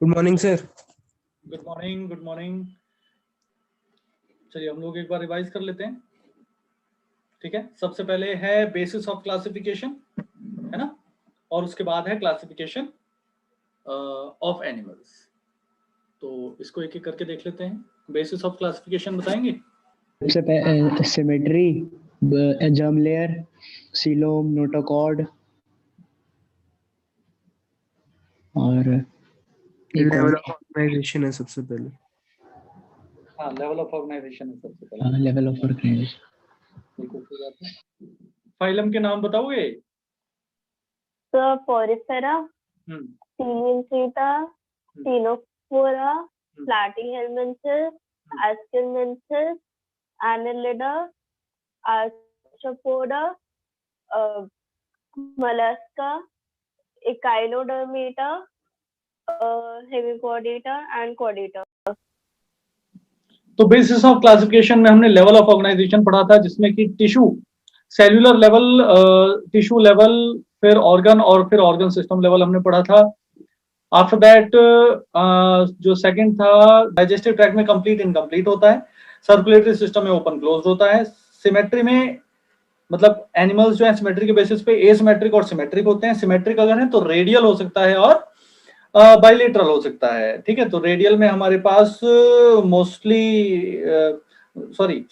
Good morning sir. Good morning, good morning. चलिए हम लोग एक बार रिवाइज कर लेते हैं। ठीक है, सबसे पहले है बेसिस ऑफ क्लासिफिकेशन, है ना, और उसके बाद है क्लासिफिकेशन ऑफ एनिमल्स। तो इसको एक एक करके देख लेते हैं। बेसिस ऑफ क्लासिफिकेशन बताएंगे। सबसे पहले symmetry, germ layer, coelom, notochord और लेवल ऑफ ऑर्गेनाइजेशन है सबसे पहले। हाँ, लेवल ऑफ ऑर्गेनाइजेशन है सबसे पहले। Level of organisation. बिल्कुल सही बात है। फाइलम के नाम बताओगे? तो porifera, Silientheta, Ctenophora, Platyhelminthes, Aschelminthes, Annelida, Arthropoda, Mollusca, Echinodermata, Hemichordata and Chordata। तो बेसिस ऑफ क्लासिफिकेशन में हमने लेवल ऑफ ऑर्गेनाइजेशन पढ़ा था, जिसमें कि tissue, cellular level, tissue level, फिर ऑर्गन और फिर ऑर्गन सिस्टम लेवल हमने पढ़ा था। आफ्टर दैट जो सेकंड था, डाइजेस्टिव ट्रैक्ट में कंप्लीट इनकम्प्लीट होता है, सर्कुलेटरी सिस्टम में ओपन क्लोज होता है, सिमेट्री में मतलब एनिमल्स जो है सिमेट्री के बेसिस पे एसिमेट्रिक और सिमेट्रिक होते हैं। सिमेट्रिक अगर है तो रेडियल हो सकता है और बाइलेटरल हो सकता है। ठीक है, तो रेडियल में हमारे पास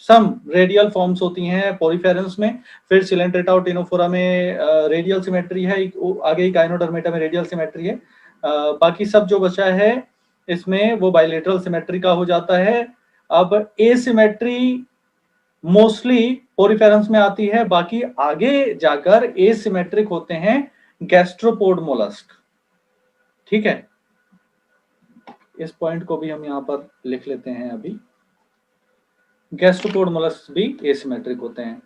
सम रेडियल फॉर्म्स होती हैं पोरिफेरन्स में, फिर सिलेंट्रेटा और टिनोफोरा में रेडियल सिमेट्री है, आगे गाइनोडर्मेटा में रेडियल सिमेट्री है। बाकी सब जो बचा है इसमें वो बाइलेटरल सिमेट्री का हो जाता है। अब एसिमेट्री मोस्टली पोरिफेरन्स में आती है, बाकी आगे जाकर एसिमेट्रिक होते हैं गैस्ट्रोपोड मोलस्क। ठीक है, इस पॉइंट को भी हम यहां पर लिख लेते हैं। अभी गैस्ट्रोपोड मोलस्क भी एसिमेट्रिक होते हैं।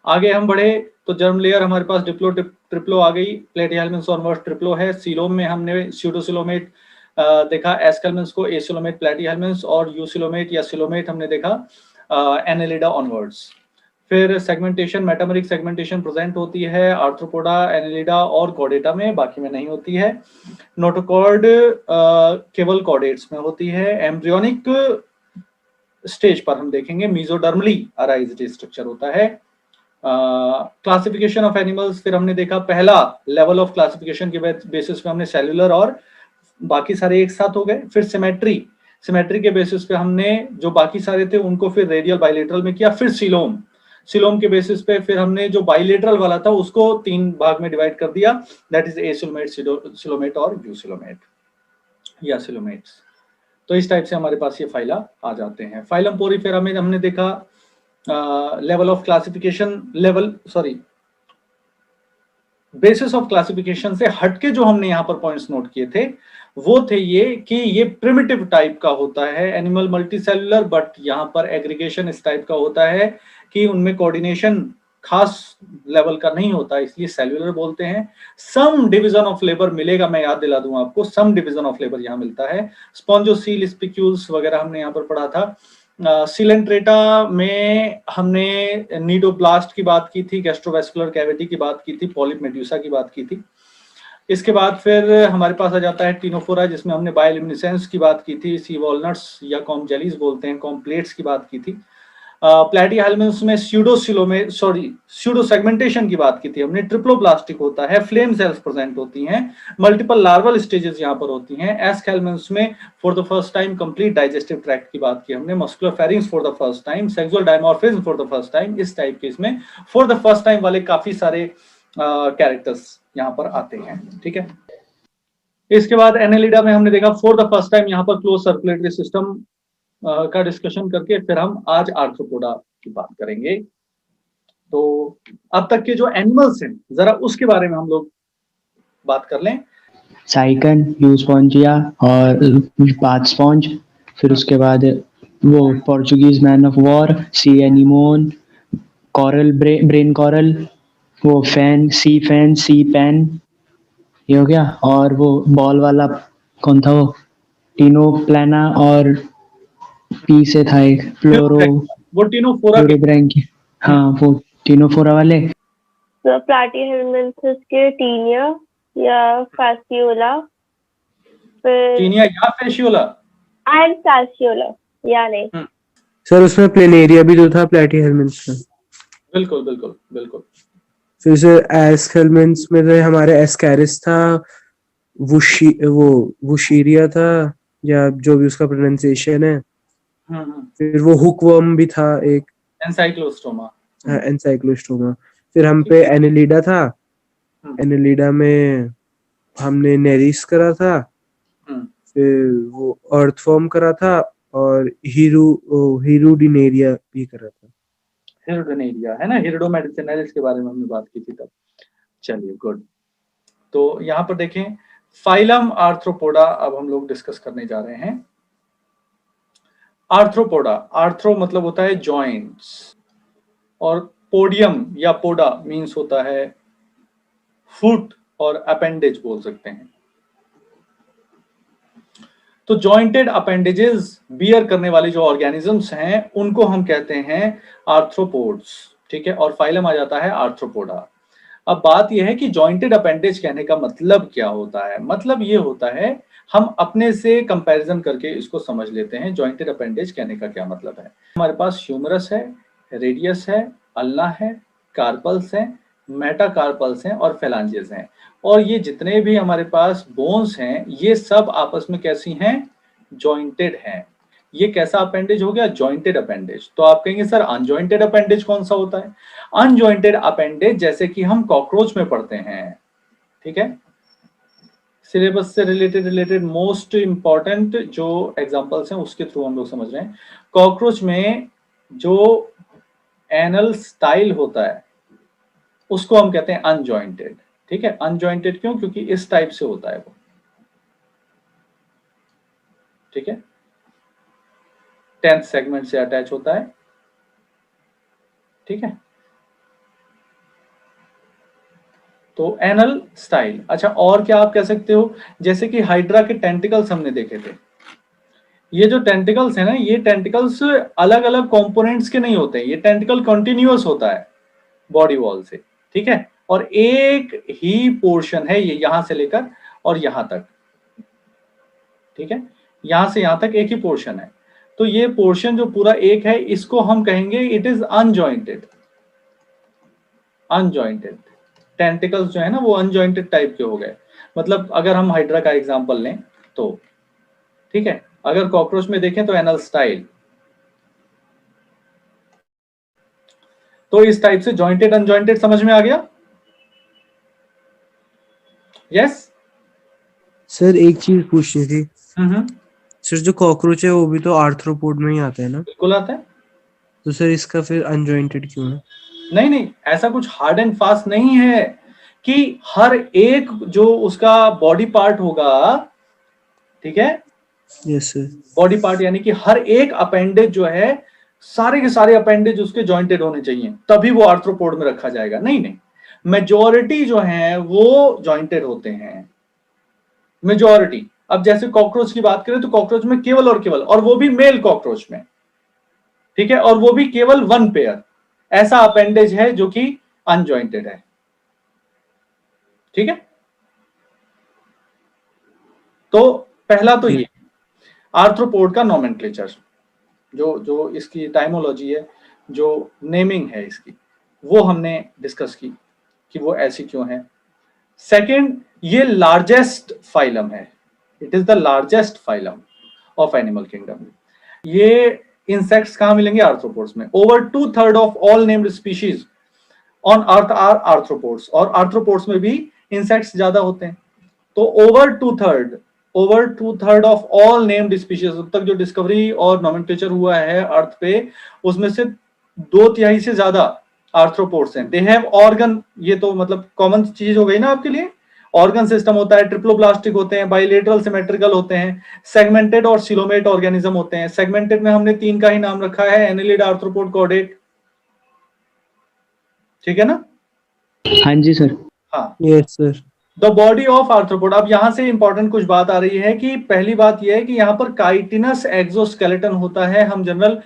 आगे हम बढ़े तो जर्म लेयर हमारे पास डिप्लो ट्रिप्लो आ गई, प्लेटिहेल्मिन्थ्स और वर्स ट्रिप्लो है। सीलोम में हमने स्यूडोसिलोमेट देखा, एस्केल्मिन्थ्स को एसिलोमेट प्लेटिहेल्मिन्थ्स और यूसिलोमेट या सिलोमेट हमने देखा एनेलिडा ऑनवर्ड्स। फिर सेगमेंटेशन, मेटामेरिक सेगमेंटेशन प्रेजेंट होती है आर्थ्रोपोडा, एनेलिडा और कॉर्डेटा में, बाकी में नहीं होती है। नोटोकॉर्ड केवल कॉर्डेट्स में होती है। एम्ब्रियोनिक स्टेज पर हम देखेंगे मीजोडर्मली अराइज्ड स्ट्रक्चर होता है। क्लासिफिकेशन ऑफ एनिमल्स फिर हमने देखा, पहला लेवल ऑफ क्लासिफिकेशन के बेसिस पे हमने सेल्यूलर और बाकी सारे एक साथ हो गए। फिर सिमेट्री के बेसिस पे हमने जो बाकी सारे थे उनको फिर रेडियल बाइलेटरल में किया। फिर सिलोम के बेसिस पे फिर हमने जो बाइलेटरल वाला था उसको 3 भाग में डिवाइड कर दिया, दैट इज एसिलोमेट, सिलोमेट और यूसिलोमेट या सिलोमेट्स। तो इस टाइप से हमारे पास ये फाइला आ जाते हैं। फाइलम पोरिफेरा में हमने देखा level of classification, basis of classification से हटके जो हमने यहाँ पर पॉइंट्स नोट किए थे वो थे ये कि ये प्रिमिटिव टाइप का होता है एनिमल मल्टीसेलुलर, बट यहाँ पर एग्रीगेशन इस टाइप का होता है कि उनमें कोऑर्डिनेशन खास लेवल का नहीं होता, इसलिए सेल्युलर बोलते हैं। सम डिवीजन ऑफ लेबर मिलेगा, मैं याद दिला दूं आपको, सम डिवीजन ऑफ लेबर यहाँ मिलता है। स्पॉन्जोसील, स्पिक्यूल्स वगैरह हमने यहाँ पर पढ़ा था। सिलेंट्रेटा में हमने नीडोब्लास्ट की बात की थी, गैस्ट्रोवेस्कुलर कैविटी की बात की थी, पॉलिप मेड्यूसा की बात की थी। इसके बाद फिर हमारे पास आ जाता है टिनोफोरा, जिसमें हमने बायोल्यूमिनेसेंस की बात की थी, सी वॉलनट्स या कॉम जेलीज बोलते हैं, कॉम प्लेट्स की बात की थी। प्लेटिहेल्मिन्थ्स में स्यूडो सेगमेंटेशन की बात की थी हमने, ट्रिप्लोब्लास्टिक होता है, फ्लेम सेल्स प्रेजेंट होती हैं, मल्टीपल लार्वल स्टेजेस यहाँ पर होती हैं। एस्केल्मिन्थ्स में for the first time complete digestive tract की बात की हमने, muscular pharynx for the first time, sexual dimorphism for the first time. इस टाइप के इसमें फॉर द फर्स्ट टाइम वाले काफी सारे कैरेक्टर्स यहाँ पर आते हैं। ठीक है, इसके बाद एनेलिडा में हमने देखा फॉर द फर्स्ट टाइम यहाँ पर क्लोज सर्कुलेटरी सिस्टम का डिस्कशन करके फिर हम आज आर्थ्रोपोडा की बात करेंगे। तो अब तक के जो एनिमल्स हैं जरा उसके बारे में हम लोग बात कर लें। साइकन, यूस्पोंजिया और बाथ स्पॉन्ज, फिर उसके बाद वो Portuguese man of war, sea anemone, coral, brain coral, वो फैन, सी पैन, ये हो गया। और वो बॉल वाला कौन था, वो टिनोप्लाना, और पी से था एक वो टिनोफोरा के, हाँ वो टिनोफोरा वाले। तो प्लैटिहेल्मिन्थस के टीनिया या फास्कियोला, फिर टीनिया या फेशियोला? एंड फैसियोला, या नहीं? सर उसमें प्लेनेरिया भी तो था प्लैटीहेल्मिन्थ्स में। बिल्कुल बिल्कुल बिल्कुल। फिर सर एस्केल्मिन्थ्स में तो हमारे एस्कैरिस था, वुशीरिया था, या जो भी उसका प्रोनाउंसिएशन है। फिर वो हुकवर्म भी था एक, एनसाइक्लोस्टोमा। एनसाइक्लोस्टोमा। फिर हम पे एनेलिडा था, एनेलिडा में हमने नेरिस करा था, फिर वो अर्थवर्म करा था, और हीरुडिनेरिया भी करा था। हिरुडिनेरिया है ना, हिरुडो मेडिसिनलिस के बारे में हमने बात की थी तब। चलिए गुड। तो यहाँ पर देखें फाइलम आर्थ्रोपोडा अब हम लोग डिस्कस करने जा रहे हैं। आर्थ्रोपोडा, आर्थ्रो मतलब होता है जॉइंट्स, और पोडियम या पोडा मीन्स होता है फुट, और अपेंडेज बोल सकते हैं। तो जॉइंटेड अपेंडेजेस बियर करने वाले जो ऑर्गेनिजम्स हैं उनको हम कहते हैं आर्थ्रोपोड्स, ठीक है। और फाइलम आ जाता है आर्थ्रोपोडा। अब बात यह है कि जॉइंटेड अपेंडेज कहने का मतलब क्या होता है। मतलब ये होता है, हम अपने से कंपैरिजन करके इसको समझ लेते हैं जॉइंटेड अपेंडेज कहने का क्या मतलब है। हमारे पास ह्यूमरस है, रेडियस है, अल्ना है, कार्पल्स है, मेटाकार्पल्स हैं और फेलांजेस हैं। और ये जितने भी हमारे पास बोन्स हैं ये सब आपस में कैसी हैं, जॉइंटेड हैं। ये कैसा अपेंडेज हो गया, जॉइंटेड अपेंडेज। तो आप कहेंगे सर अनजॉइंटेड अपेंडेज कौन सा होता है। अनजॉइंटेड अपेंडेज जैसे कि हम कॉकरोच में पढ़ते हैं, ठीक है। सिलेबस से रिलेटेड मोस्ट इंपॉर्टेंट जो एग्जांपल्स हैं उसके थ्रू हम लोग समझ रहे हैं। कॉकरोच में जो एनल स्टाइल होता है उसको हम कहते हैं अनजॉइंटेड, ठीक है। अनजॉइंटेड क्यों, क्योंकि इस टाइप से होता है वो, ठीक है। 10th सेगमेंट से अटैच होता है, ठीक है। तो एनल स्टाइल। अच्छा और क्या आप कह सकते हो, जैसे कि हाइड्रा के टेंटिकल्स हमने देखे थे। ये जो टेंटिकल्स है ना, ये टेंटिकल्स अलग अलग कंपोनेंट्स के नहीं होते, ये टेंटिकल कंटिन्यूअस होता है बॉडी वॉल से, ठीक है। और एक ही पोर्शन है ये, यहां से लेकर और यहां तक, ठीक है। यहां से यहां तक एक ही पोर्शन है। तो ये पोर्शन जो पूरा एक है इसको हम कहेंगे इट इज अनजॉइंटेड। अनजॉइंटेड टेंटिकल्स जो है ना वो अनजॉइंटेड टाइप के हो गए। मतलब अगर हम हाइड्रा का एग्जांपल लें तो, ठीक है। अगर कॉकरोच में देखें तो एनल स्टाइल, तो इस टाइप से जॉइंटेड अनजॉइंटेड समझ में आ गया। यस सर एक चीज पूछनी थी। सर जो कॉकरोच है वो भी तो आर्थ्रोपोड में ही आता है ना। बिल्कुल आता है। तो सर इसका फिर अनजॉइंटेड क्यों है। नहीं नहीं, ऐसा कुछ हार्ड एंड फास्ट नहीं है कि हर एक जो उसका बॉडी पार्ट होगा, ठीक है। Yes sir. बॉडी पार्ट यानी कि हर एक अपेंडेज जो है, सारे के सारे अपेंडेज उसके जॉइंटेड होने चाहिए तभी वो आर्थ्रोपोड में रखा जाएगा। नहीं नहीं, मेजॉरिटी जो है वो जॉइंटेड होते हैं, मेजॉरिटी। अब जैसे कॉकरोच की बात करें तो कॉकरोच में केवल और केवल, और वो भी मेल कॉकरोच में, ठीक है, और वो भी केवल 1 पेयर ऐसा अपेंडेज है जो कि अनजॉइंटेड है, ठीक है। तो पहला तो ये आर्थ्रोपोड का नोमेनक्लेचर, जो इसकी टाइमोलॉजी है, जो नेमिंग है इसकी, वो हमने डिस्कस की कि वो ऐसी क्यों है। सेकंड, ये लार्जेस्ट फाइलम है, it is the largest phylum of animal kingdom. ये इंसेक्ट्स कहां मिलेंगे, आर्थ्रोपोड्स में। Over 2/3 of all named species on earth are arthropods, और आर्थ्रोपोड्स में भी इंसेक्ट्स ज्यादा होते हैं। तो over two third of all named species, अब तक जो डिस्कवरी और नोमेनक्लेचर हुआ है अर्थ पे, उसमें से 2/3 से ज्यादा आर्थ्रोपोड्स हैं। दे हैव ऑर्गन, ये तो मतलब कॉमन चीज हो गई ना आपके लिए। ऑर्गन सिस्टम होता है, ट्रिप्लोप्लास्टिक होते हैं, बाइलेटरल सिमेट्रिकल होते हैं, सेगमेंटेड और सिलोमेट ऑर्गेनिज्म होते हैं। सेगमेंटेड में हमने 3 का ही नाम रखा है, एनेलिड, आर्थ्रोपोड, कॉर्डेट, ठीक है ना। हाँ जी सर। हाँ yes sir. The body of arthropod. अब यहां से इंपॉर्टेंट कुछ बात आ रही है कि पहली बात यह है कि यहां पर काइटिनस एक्सोस्केलेटन होता है। हम जनरल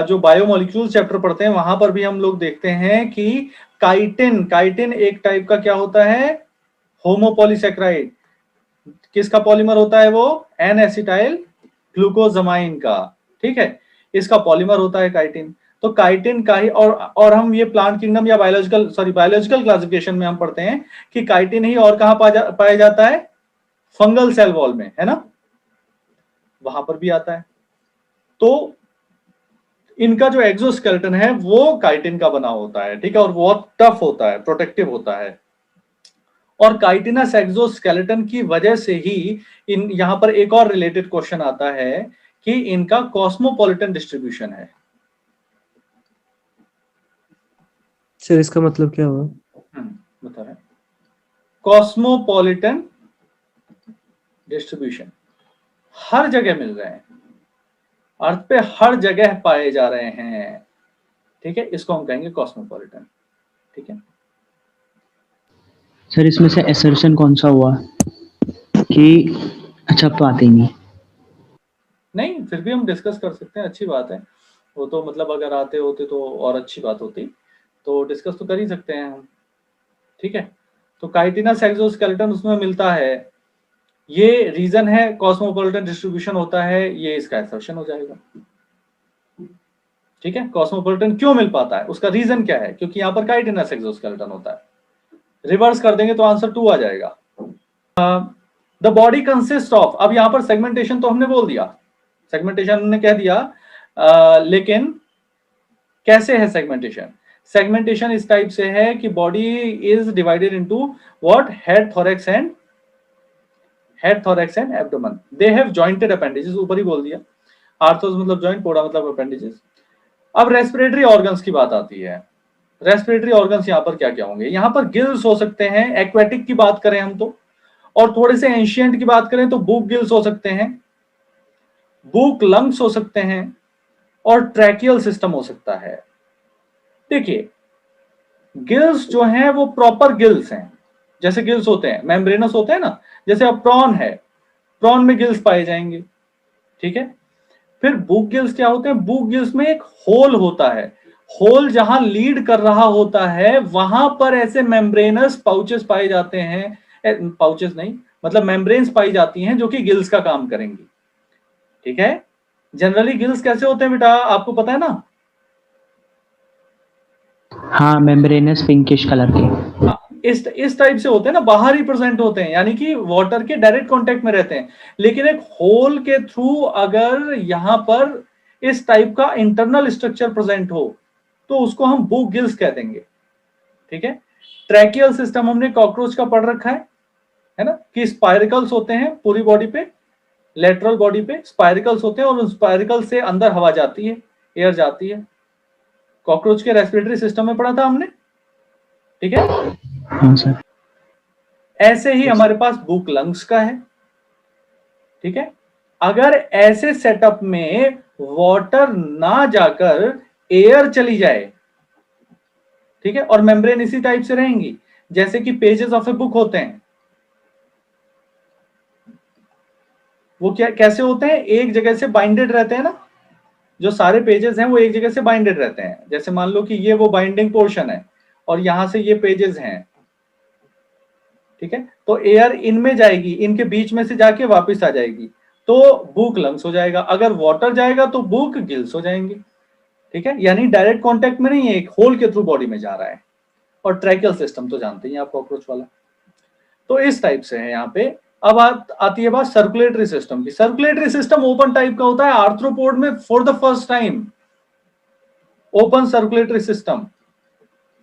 जो बायोमोलिक्यूल चैप्टर पढ़ते हैं वहां पर भी हम लोग देखते हैं कि काइटिन एक टाइप का क्या होता है, होमोपॉलीसेक्राइड। किसका पॉलीमर होता है वो? एन एसिटाइल ग्लूकोजामाइन का, ठीक है, इसका पॉलीमर होता है काइटिन। तो काइटिन का ही, और हम ये प्लांट किंगडम या बायोलॉजिकल क्लासिफिकेशन में हम पढ़ते हैं कि काइटिन ही और कहां पाया जाता है? फंगल सेल वॉल में, है ना, वहां पर भी आता है। तो इनका जो एक्सोस्केलेटन है वो काइटिन का बना होता है, ठीक है, और बहुत टफ होता है, प्रोटेक्टिव होता है। और काइटिनस एक्सोस्केलेटन की वजह से ही इन यहां पर एक और रिलेटेड क्वेश्चन आता है कि इनका कॉस्मोपॉलिटन डिस्ट्रीब्यूशन है। सर इसका मतलब क्या हुआ? बता रहे, कॉस्मोपॉलिटन डिस्ट्रीब्यूशन, हर जगह मिल रहे हैं, अर्थ पे हर जगह पाए जा रहे हैं, ठीक है, इसको हम कहेंगे कॉस्मोपॉलिटन, ठीक है। सर इसमें से एसर्शन कौन सा हुआ कि अच्छा तो आते ही नहीं, फिर भी हम डिस्कस कर सकते हैं, अच्छी बात है वो तो, मतलब अगर आते होते तो और अच्छी बात होती, तो डिस्कस तो कर ही सकते हैं हम, ठीक है। तो काइटिनस एक्सोस्केलेटन उसमें मिलता है, ये रीजन है, कॉस्मोपॉलिटन डिस्ट्रीब्यूशन होता है, ये इसका एसर्शन हो जाएगा, ठीक है। कॉस्मोपॉलिटन क्यों मिल पाता है, उसका रीजन क्या है? क्योंकि यहाँ पर काइटिनस एक्सोस्केलेटन होता है। रिवर्स कर देंगे तो आंसर 2 आ जाएगा। द बॉडी कंसिस्ट ऑफ, अब यहां पर सेगमेंटेशन तो हमने बोल दिया, सेगमेंटेशन हमने कह दिया, लेकिन कैसे है सेगमेंटेशन? सेगमेंटेशन इस टाइप से है कि body is divided into what? Head, thorax and abdomen. They have jointed appendages, ऊपर ही बोल दिया, आर्थोस मतलब जॉइंट, पोडा मतलब अपेंडेजेस। अब रेस्पिरेटरी ऑर्गन्स की बात आती है। रेस्पिरेटरी ऑर्गन्स यहां पर क्या क्या होंगे? यहां पर गिल्स हो सकते हैं, एक्वेटिक की बात करें हम तो, और थोड़े से एंशिएंट की बात करें तो बुक गिल्स हो सकते हैं, बुक लंग्स हो सकते हैं, और ट्रैकियल सिस्टम हो सकता है। देखिए, गिल्स जो हैं वो प्रॉपर गिल्स हैं, जैसे गिल्स होते हैं, मेम्ब्रेनस होते हैं ना, जैसे अब प्रॉन है, प्रॉन में गिल्स पाए जाएंगे, ठीक है। फिर बुक गिल्स क्या होते हैं? बुक गिल्स में एक होल होता है, होल जहां लीड कर रहा होता है वहां पर ऐसे मेम्ब्रेनस पाउचेस पाए जाते हैं, पाउचेस नहीं मतलब मेम्ब्रेन्स पाई जाती हैं जो कि गिल्स का काम करेंगी, ठीक है। जनरली गिल्स कैसे होते हैं बेटा, आपको पता है ना? हाँ, मेम्ब्रेनस पिंकिश कलर के। इस टाइप से होते हैं ना, बाहर ही प्रेजेंट होते हैं, यानी कि वाटर के डायरेक्ट कांटेक्ट में रहते हैं, लेकिन एक होल के थ्रू अगर यहां पर इस टाइप का इंटरनल स्ट्रक्चर प्रेजेंट हो तो उसको हम बुक गिल्स कह देंगे, ठीक है। ट्रैकियल सिस्टम हमने कॉकरोच का पढ़ रखा है ना, कि स्पाइरिकल्स होते हैं पूरी बॉडी पे, लेटरल बॉडी पे स्पाइरिकल्स होते हैं, और उन स्पाइरिकल से अंदर हवा जाती है, एयर जाती है। कॉकरोच के रेस्पिरेटरी सिस्टम में पढ़ा था हमने, ठीक है। हाँ सर। ऐसे ही हमारे पास बुक लंग्स का है, ठीक है। अगर ऐसे सेटअप में वाटर ना जाकर एयर चली जाए, ठीक है, और मेम्ब्रेन इसी टाइप से रहेंगी जैसे कि पेजेस ऑफ ए बुक होते हैं, वो क्या कैसे होते हैं? एक जगह से बाइंडेड रहते हैं ना, जो सारे पेजेस हैं वो एक जगह से बाइंडेड रहते हैं। जैसे मान लो कि ये वो बाइंडिंग पोर्शन है और यहां से ये पेजेस हैं, ठीक है, तो एयर इनमें जाएगी, इनके बीच में से जाके वापस आ जाएगी, तो बुक लंग्स हो जाएगा। अगर वाटर जाएगा तो बुक गिल्स हो जाएंगे, ठीक है, यानी डायरेक्ट कांटेक्ट में नहीं है, एक होल के थ्रू बॉडी में जा रहा है। और ट्रैकियल सिस्टम तो जानते हैं आप, कॉकरोच वाला। तो इस टाइप से है यहाँ पे। अब आती है बात सर्कुलेटरी सिस्टम की। सर्कुलेटरी सिस्टम ओपन टाइप का होता है आर्थ्रोपोड में, for the first time open circulatory system,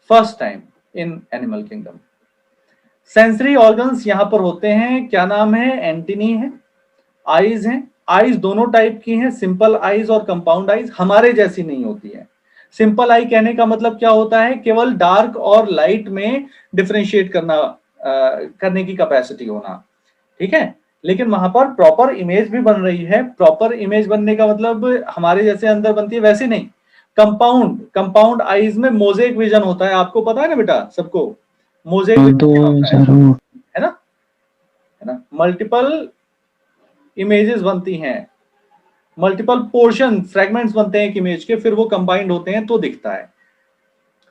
first time in animal kingdom. Sensory organs यहां पर होते हैं, क्या नाम है? एंटीनी है, आईज हैं। आईज दोनों टाइप की हैं, सिंपल आईज और कंपाउंड आईज, हमारे जैसी नहीं होती है। सिंपल आई कहने का मतलब क्या होता है? केवल डार्क और लाइट में डिफरेंशिएट करने की कैपेसिटी होना, ठीक है। लेकिन वहां पर प्रॉपर इमेज भी बन रही है। प्रॉपर इमेज बनने का मतलब हमारे जैसे अंदर बनती है वैसे नहीं। कंपाउंड आईज में मोजेक विजन होता है, आपको पता है ना बेटा सबको? मोजेक है ना, मल्टीपल इमेजेस बनती हैं, मल्टीपल पोर्शन फ्रेगमेंट्स बनते हैं एक इमेज के, फिर वो कंबाइंड होते हैं तो दिखता है।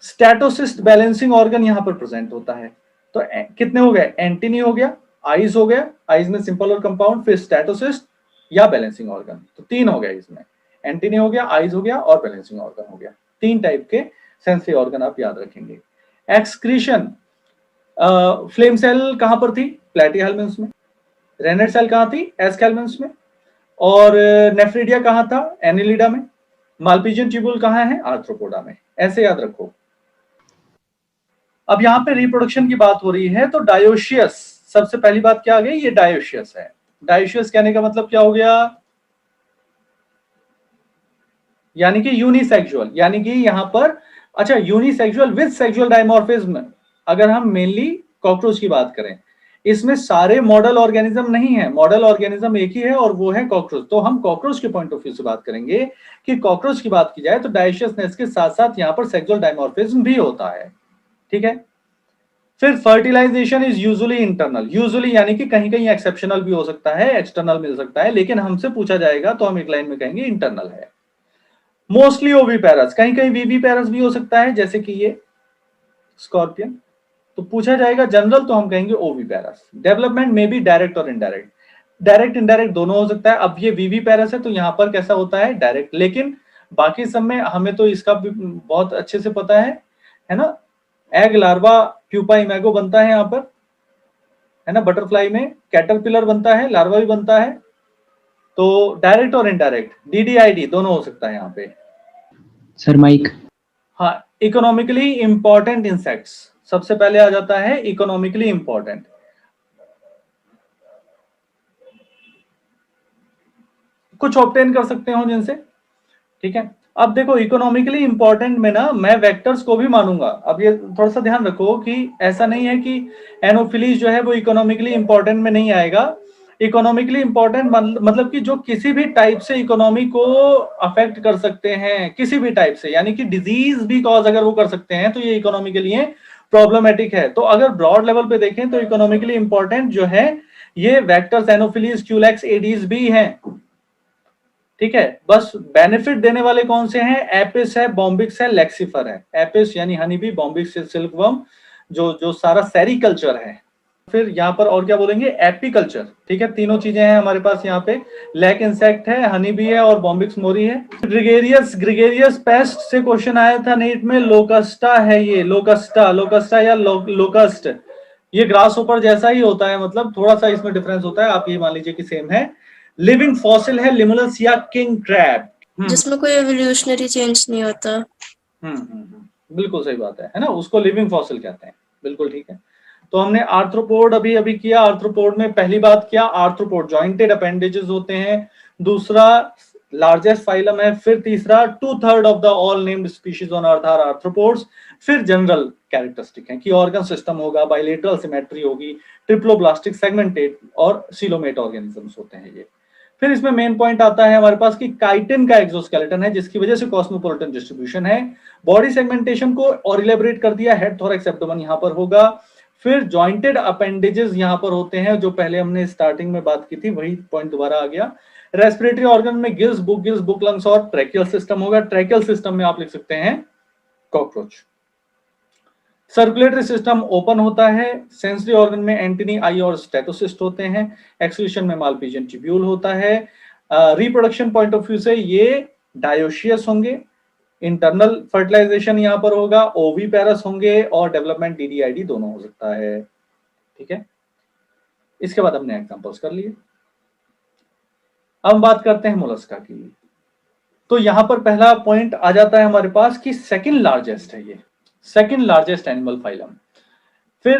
स्टैटोसिस्ट बैलेंसिंग ऑर्गन यहां पर प्रेजेंट होता है। तो कितने हो गए? एंटीनी हो गया, आइज हो गया, आइज में सिंपल और कंपाउंड, फिर स्टेटोसिस्ट या बैलेंसिंग ऑर्गन, तो 3 हो गया इसमें, एंटीनी हो गया, आइज हो गया और बैलेंसिंग ऑर्गन हो गया। 3 टाइप के सेंसरी ऑर्गन आप याद रखेंगे। एक्सक्रीशन, फ्लेम सेल कहां पर थी? प्लैटिहेल्मिन्थ में। रेनेट सेल कहां थी? एस्केल्मिन्थ में। और नेफ्रिडिया कहां था? एनिलिडा में। मालपीजियन ट्यूब्यूल कहां है? आर्थ्रोपोडा में। ऐसे याद रखो। अब यहां पे रिप्रोडक्शन की बात हो रही है, तो डायोशियस, सबसे पहली बात क्या आ गई? ये डायोशियस है। डायोशियस कहने का मतलब क्या हो गया? यानी कि यूनिसेक्सुअल, यानी कि यहां पर, अच्छा, यूनिसेक्सुअल विद सेक्सुअल डायमॉर्फिज्म। अगर हम मेनली कॉकरोच की बात करें, इसमें सारे मॉडल ऑर्गेनिज्म नहीं है, मॉडल ऑर्गेनिज्म एक ही है और वो है कॉकरोच। तो हम कॉकरोच के पॉइंट ऑफ व्यू से बात करेंगे कि कॉकरोच की बात की जाए तो डायोशियसनेस के साथ साथ यहां पर सेक्सुअल डायमॉर्फिज्म भी होता है, ठीक है। फिर fertilisation is usually internal, usually यानी कि कहीं कहीं एक्सेप्शनल भी हो सकता है, एक्सटर्नल मिल सकता है, लेकिन हमसे पूछा जाएगा तो हम एक लाइन में कहेंगे इंटरनल है। मोस्टली ओवीपेरस, कहीं कहीं वीवीपेरस भी हो सकता है, जैसे कि ये स्कॉर्पियन। तो पूछा जाएगा जनरल तो हम कहेंगे ओवीपेरस। डेवलपमेंट में भी डायरेक्ट और इनडायरेक्ट, डायरेक्ट इनडायरेक्ट दोनों हो सकता है। अब ये वीवीपेरस है तो यहां पर कैसा होता है? डायरेक्ट, लेकिन बाकी सब में हमें तो इसका भी बहुत अच्छे से पता है ना। एग लार्वा प्यूपा इमेगो बनता है यहां पर, है ना। बटरफ्लाई में कैटरपिलर बनता है, लार्वा भी बनता है। तो डायरेक्ट और इनडायरेक्ट, डीडीआईडी दोनों हो सकता है यहाँ पे। Sir mic. हाँ, इकोनॉमिकली इंपॉर्टेंट इंसेक्ट्स, सबसे पहले आ जाता है इकोनॉमिकली इंपॉर्टेंट। कुछ ऑब्टेन कर सकते हो जिनसे, ठीक है। अब देखो इकोनॉमिकली इंपॉर्टेंट में ना मैं वेक्टर्स को भी मानूंगा। अब ये थोड़ा सा ध्यान रखो कि ऐसा नहीं है कि एनोफिलीज जो है वो इकोनॉमिकली इंपॉर्टेंट में नहीं आएगा। इकोनॉमिकली इंपॉर्टेंट मतलब कि जो किसी भी टाइप से इकोनॉमी को अफेक्ट कर सकते हैं, किसी भी टाइप से, यानी कि डिजीज भी कॉज अगर वो कर सकते हैं तो ये इकोनॉमी के लिए प्रॉब्लमेटिक है। तो अगर ब्रॉड लेवल पे देखें तो इकोनॉमिकली इंपॉर्टेंट जो है ये वेक्टर्स, एनोफिलीज, क्यूलेक्स, एडीज भी हैं, ठीक है। बस बेनिफिट देने वाले कौन से हैं? एपिस है, बॉम्बिक्स है, लेक्सिफर है। एपिस यानी हनी बी, बॉम्बिक्स सिल्कवर्म, जो सारा सेरिकल्चर है। फिर यहाँ पर और क्या बोलेंगे? एपीकल्चर, ठीक है। तीनों चीजें हैं हमारे पास यहाँ पे, लैक इंसेक्ट है, हनी बी है और बॉम्बिक्स मोरी है। ग्रिगेरियस पेस्ट से क्वेश्चन आया था नीट में, लोकस्टा है ये, लोकस्टा या लोकस्ट। ये ग्रास ऊपर जैसा ही होता है, मतलब थोड़ा सा इसमें डिफरेंस होता है, आप ये मान लीजिए कि सेम है। लिविंग फॉसिल है लिमुलस या किंग क्रैब, जिसमें कोई एवोल्यूशनरी चेंज नहीं होता। बिल्कुल सही बात है ना, उसको लिविंग फॉसिल कहते हैं, बिल्कुल ठीक है। तो हमने आर्थ्रोपोड अभी किया। आर्थ्रोपोड में पहली बात क्या? आर्थ्रोपोड जॉइंटेड अपेंडेजेस होते हैं, दूसरा लार्जेस्ट फाइलम है, फिर तीसरा 2/3 of the all named species on earth are arthropods. फिर जनरल कैरेक्टरिस्टिक है कि ऑर्गन सिस्टम होगा, बाइलेटरल सिमेट्री होगी, ट्रिप्लोब्लास्टिक, सेगमेंटेड और सीलोमेट ऑर्गेनिजम्स होते हैं ये। फिर इसमें मेन पॉइंट आता है हमारे पास कि काइटिन का एक्सोस्केलेटन है, जिसकी वजह से कॉस्मोपोलिटन डिस्ट्रीब्यूशन है। बॉडी सेगमेंटेशन को और इलेबोरेट कर दिया, हेड, थोरैक्स, एब्डोमेन यहां पर होगा। फिर जॉइंटेड अपेंडेजेस यहां पर होते हैं, जो पहले हमने स्टार्टिंग में बात की थी, वही पॉइंट दोबारा आ गया। रेस्पिरेटरी ऑर्गन में गिल्स, बुक लंग्स और ट्रैकियल सिस्टम होगा। ट्रैकियल सिस्टम में आप लिख सकते हैं कॉकरोच। सर्कुलेटरी सिस्टम ओपन होता है। सेंसरी ऑर्गन में एंटीनी, आई और स्टेटोसिस्ट होते हैं। एक्सक्रीशन में मालपीजियन ट्यूब्यूल होता है। रिप्रोडक्शन पॉइंट ऑफ व्यू से ये डायोशियस होंगे। इंटरनल फर्टिलाइजेशन यहां पर होगा, ओवीपेरस होंगे और डेवलपमेंट डीडीआईडी दोनों हो सकता है, ठीक है। इसके बाद हमने एग्जांपल्स कर लिए। अब हम बात करते हैं मोलस्का की। तो यहां पर पहला पॉइंट आ जाता है हमारे पास कि सेकंड लार्जेस्ट है ये, सेकंड लार्जेस्ट एनिमल फाइलम। फिर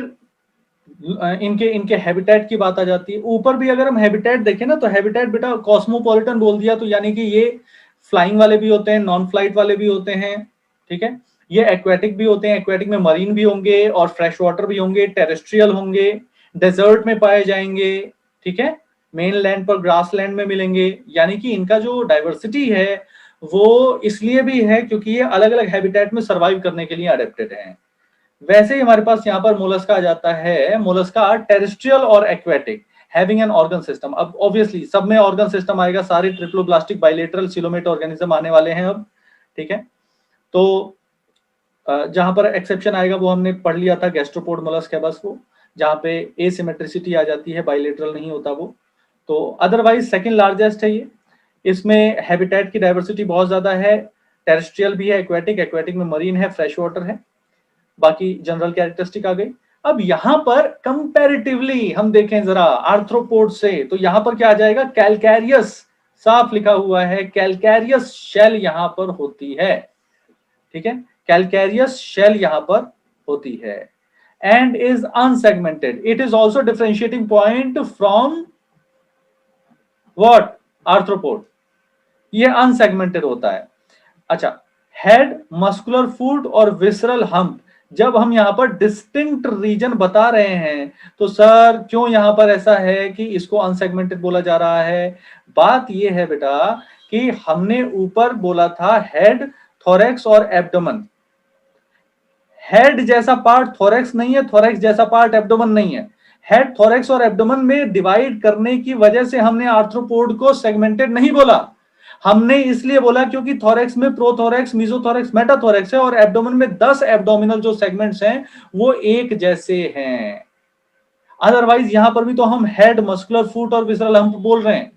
इनके हैबिटेट की बात आ जाती है। ऊपर भी अगर हम हैबिटेट देखें ना, तो हैबिटेट बेटा कॉस्मोपॉलिटन बोल दिया, तो यानी कि ये फ्लाइंग वाले भी होते हैं, नॉन फ्लाइट वाले भी होते हैं, ठीक है। ये एक्वेटिक भी होते हैं, एक्वेटिक में मरीन भी होंगे और फ्रेश वाटर भी होंगे, टेरेस्ट्रियल होंगे, डेजर्ट में पाए जाएंगे, ठीक है। मेन लैंड पर ग्रास लैंड में मिलेंगे। यानी कि इनका जो डाइवर्सिटी है वो इसलिए भी है क्योंकि ये अलग अलग हैबिटेट में सर्वाइव करने के लिए अडेप्टेड हैं। वैसे ही हमारे पास यहाँ पर मोलस्का आ जाता है। मोलस्का टेरेस्ट्रियल और aquatic, having an organ system. अब ऑब्वियसली सब में ऑर्गन सिस्टम आएगा, सारे ट्रिप्लोब्लास्टिक, बाइलेटरल, सिलोमेट ऑर्गेनिज्म आने वाले हैं अब, ठीक है। तो जहां पर एक्सेप्शन आएगा वो हमने पढ़ लिया था, गैस्ट्रोपोड मोलस्क है बस वो। जहाँ पे एसिमेट्रिसिटी आ जाती है, बाइलेटरल नहीं होता वो। तो अदरवाइज सेकंड लार्जेस्ट है ये। इसमें हैबिटेट की डाइवर्सिटी बहुत ज्यादा है, टेरेस्ट्रियल भी है, एक्वेटिक में मरीन है, फ्रेश वाटर है। बाकी जनरल कैरेक्टरिस्टिक आ गई। अब यहां पर कंपैरेटिवली हम देखें जरा आर्थ्रोपोड से, तो यहां पर क्या आ जाएगा, कैलकैरियस, साफ लिखा हुआ है कैलकैरियस शेल यहां पर होती है। ठीक है, कैलकैरियस शेल यहां पर होती है and is unsegmented. It is also differentiating point from what, arthropod. ये अनसेगमेंटेड होता है। अच्छा, हेड, मस्कुलर फूट और विसरल हम्प, जब हम यहां पर डिस्टिंक्ट रीजन बता रहे हैं तो सर क्यों यहां पर ऐसा है कि इसको अनसेगमेंटेड बोला जा रहा है? बात यह है बेटा कि हमने ऊपर बोला था हेड, थोरैक्स और एब्डोमेन। हेड जैसा पार्ट थोरैक्स नहीं है, थोरैक्स जैसा पार्ट एब्डोमेन नहीं है। हेड, थोरैक्स और एब्डोमेन में डिवाइड करने की वजह से हमने आर्थ्रोपोड को सेगमेंटेड नहीं बोला। हमने इसलिए बोला क्योंकि थोरैक्स में प्रोथोरैक्स, मेसोथोरैक्स, मेटाथोरैक्स है और एब्डोमेन में 10 एब्डोमिनल जो सेगमेंट्स हैं वो एक जैसे हैं। अदरवाइज यहां पर भी तो हम हेड, मस्कुलर फूट और विसरल हम्प बोल रहे हैं।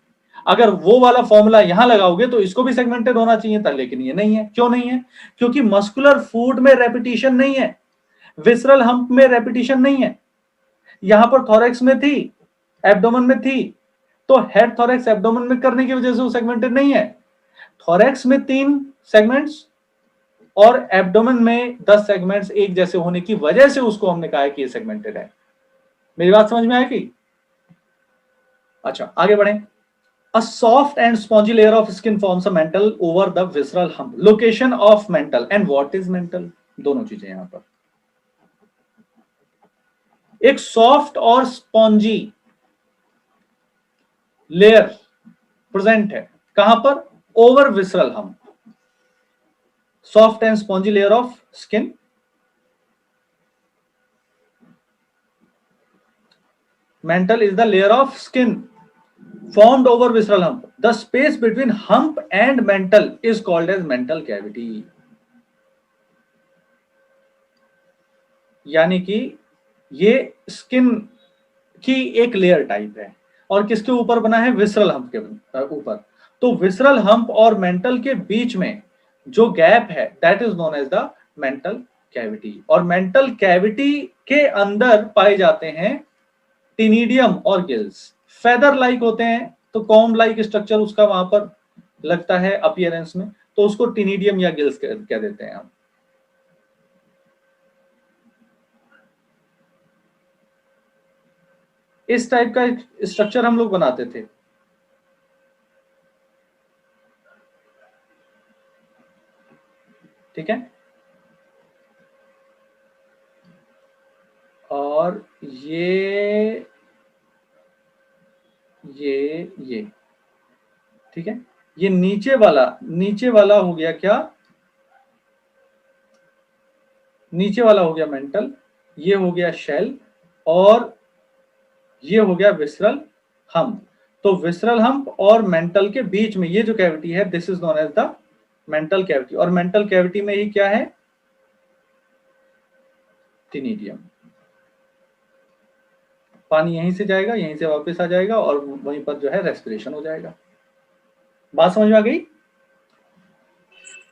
अगर वो वाला फॉर्मूला यहां लगाओगे तो इसको भी सेगमेंटेड होना चाहिए था, लेकिन ये नहीं है। क्यों नहीं है? क्योंकि मस्कुलर फूट में रेपिटेशन नहीं है, विसरल हम्प में रेपिटेशन नहीं है। यहां पर थोरैक्स में थी, एब्डोमेन में थी, तो हेड, थोरैक्स, एब्डोमेन में करने की वजह से वो सेगमेंटेड नहीं है। थोरैक्स में 3 सेगमेंट्स और एब्डोमेन में 10 सेगमेंट्स एक जैसे होने की वजह से उसको हमने कहा है कि ये सेगमेंटेड है। मेरी बात समझ में आएगी? अच्छा, आगे बढ़ें। A soft and spongy layer of skin forms a mantle over the visceral hump. Location of mantle and what is mantle? दोनों चीजें यहां पर। एक सॉफ्ट और स्पॉन्जी लेयर प्रेजेंट है, कहां पर? Over visceral hump. Soft and spongy layer of skin, mantle is the layer of skin formed over visceral hump. The space between hump and mantle is called as mantle cavity. यानी कि ये skin की एक layer type है और किसके ऊपर बना है? विसरल हम्प के ऊपर। तो विसरल हम्प और मेंटल के बीच में जो गैप है that is known as the mantle cavity. और मेंटल कैविटी के अंदर पाए जाते हैं टिनिडियम और गिल्स। फेदर लाइक होते हैं तो कॉम्ब लाइक स्ट्रक्चर उसका वहां पर लगता है अपीयरेंस में, तो उसको टिनिडियम या गिल्स कह देते हैं हम। इस टाइप का स्ट्रक्चर हम लोग बनाते थे। ठीक है, और ये ठीक है, ये नीचे वाला हो गया क्या? नीचे वाला हो गया मेंटल, ये हो गया शेल और ये हो गया विसरल हम्प। तो विसरल हम्प और मेंटल के बीच में ये जो कैविटी है this is known as the mantle cavity. और मेंटल कैविटी में ही क्या है? टिनिडियम। पानी यहीं से जाएगा, यहीं से वापस आ जाएगा और वहीं पर जो है रेस्पिरेशन हो जाएगा। बात समझ में आ गई?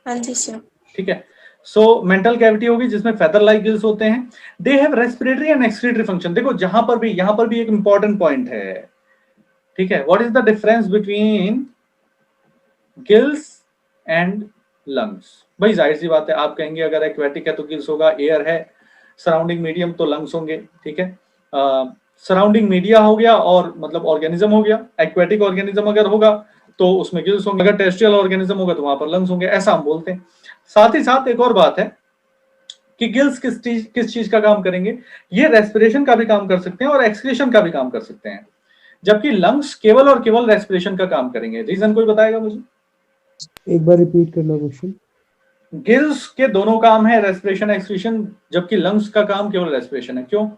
हाँ जी सर। ठीक है, सो मेंटल कैविटी होगी जिसमें फेदर लाइक गिल्स होते हैं। They have respiratory and excretory function. देखो यहां पर भी एक इंपॉर्टेंट पॉइंट है। ठीक है, what is the difference between gills and lungs? भाई जाहिर सी बात है, आप कहेंगे अगर एक्वेटिक है तो गिल्स होगा, एयर है, सराउंडिंग मीडियम तो लंग्स होंगे। ठीक है, सराउंडिंग मीडिया हो गया और मतलब ऑर्गेनिज्म हो गया। एक्वेटिक ऑर्गेनिज्म अगर होगा तो उसमें गिल्स होंगे, अगर टेरेस्ट्रियल ऑर्गेनिज्म होगा तो वहां पर लंग्स होंगे, ऐसा हम बोलते हैं। साथ ही साथ एक और बात है कि गिल्स किस चीज का काम करेंगे? ये रेस्पिरेशन का भी काम कर सकते हैं और एक्सक्रीशन का भी काम कर सकते हैं, जबकि लंग्स केवल और केवल रेस्पिरेशन का काम करेंगे। रीजन कोई बताएगा मुझे? एक बार रिपीट करना क्वेश्चन। गिल्स के दोनों काम है, रेस्पिरेशन, एक्सक्रीशन, जबकि लंग्स का काम केवल रेस्पिरेशन है। क्यों?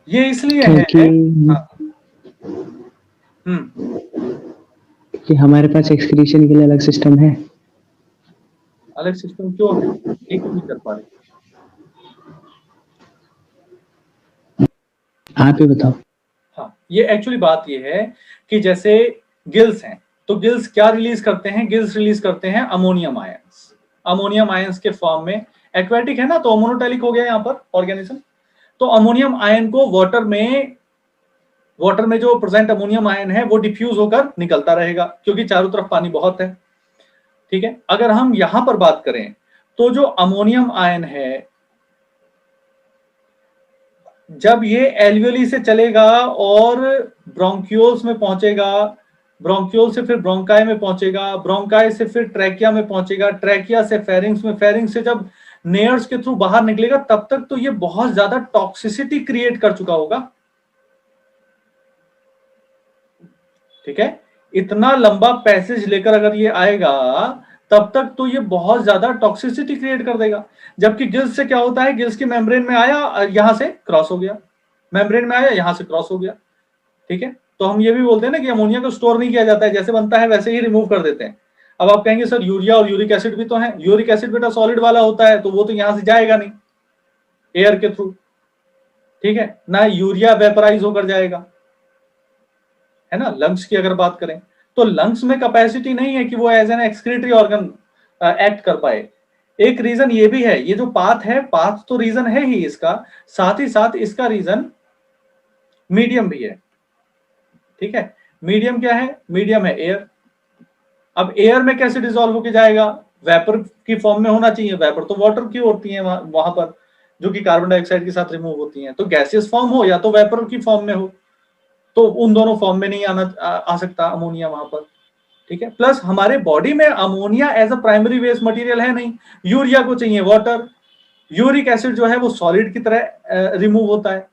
ये इसलिए है कि हमारे पास एक्सक्रीशन के लिए अलग सिस्टम है। अलग सिस्टम क्यों ठीक नहीं कर पा रहे? आप ही बताओ। हाँ, ये एक्चुअली बात ये है कि जैसे गिल्स हैं, तो गिल्स क्या रिलीज करते हैं? गिल्स रिलीज करते हैं अमोनियम आयंस। अमोनियम आयंस के फॉर्म में, एक्वेटिक है ना, तो मोनोटैलिक हो गया यहाँ पर ऑर्गेनिज्म। तो अमोनियम आयन को वाटर में जो प्रेजेंट अमोनियम आयन है वो डिफ्यूज होकर निकलता रहेगा, क्योंकि चारों तरफ पानी बहुत है। ठीक है, अगर हम यहां पर बात करें तो जो अमोनियम आयन है, जब ये एल्वियोली से चलेगा और ब्रोंक्यूल्स में पहुंचेगा, ब्रोंक्यूल से फिर ब्रोंकाई में पहुंचेगा, ब्रोंकाई से फिर ट्रैकिया में पहुंचेगा, ट्रैकिया से फेरिंग्स में, फेरिंग्स से जब नेयर्स के थ्रू बाहर निकलेगा, तब तक तो ये बहुत ज्यादा टॉक्सिसिटी क्रिएट कर चुका होगा। ठीक है, इतना लंबा पैसेज लेकर अगर ये आएगा, तब तक तो ये बहुत ज्यादा टॉक्सिसिटी क्रिएट कर देगा। जबकि गिल्स से क्या होता है, गिल्स की मेम्ब्रेन में आया, यहां से क्रॉस हो गया, मेम्ब्रेन में आया, यहां से क्रॉस हो गया। ठीक है, तो हम ये भी बोलते हैं ना कि अमोनिया को स्टोर नहीं किया जाता है, जैसे बनता है वैसे ही रिमूव कर देते हैं। अब आप कहेंगे सर यूरिया और यूरिक एसिड भी तो है। यूरिक एसिड बेटा सॉलिड वाला होता है, तो वो तो यहां से जाएगा नहीं एयर के थ्रू। ठीक है ना, यूरिया वेपराइज होकर जाएगा, है ना। लंग्स की अगर बात करें तो लंग्स में कैपेसिटी नहीं है कि वो as an excretory organ act कर पाए। एक रीजन ये भी है, ये जो पाथ है, पाथ तो रीजन है ही इसका, साथ ही साथ इसका रीजन मीडियम भी है। ठीक है, मीडियम क्या है? मीडियम है एयर। अब एयर में कैसे डिसॉल्व होके जाएगा? वेपर की फॉर्म में होना चाहिए। वेपर तो वाटर की होती है वहां पर, जो कि कार्बन डाइऑक्साइड के साथ रिमूव होती हैं। तो गैसियस फॉर्म हो या तो वेपर की फॉर्म में हो, तो उन दोनों फॉर्म में नहीं आ सकता अमोनिया वहां पर। ठीक है, प्लस हमारे बॉडी में ammonia as a primary waste material है नहीं, यूरिया को चाहिए वाटर, यूरिक एसिड जो है वो सॉलिड की तरह रिमूव होता है।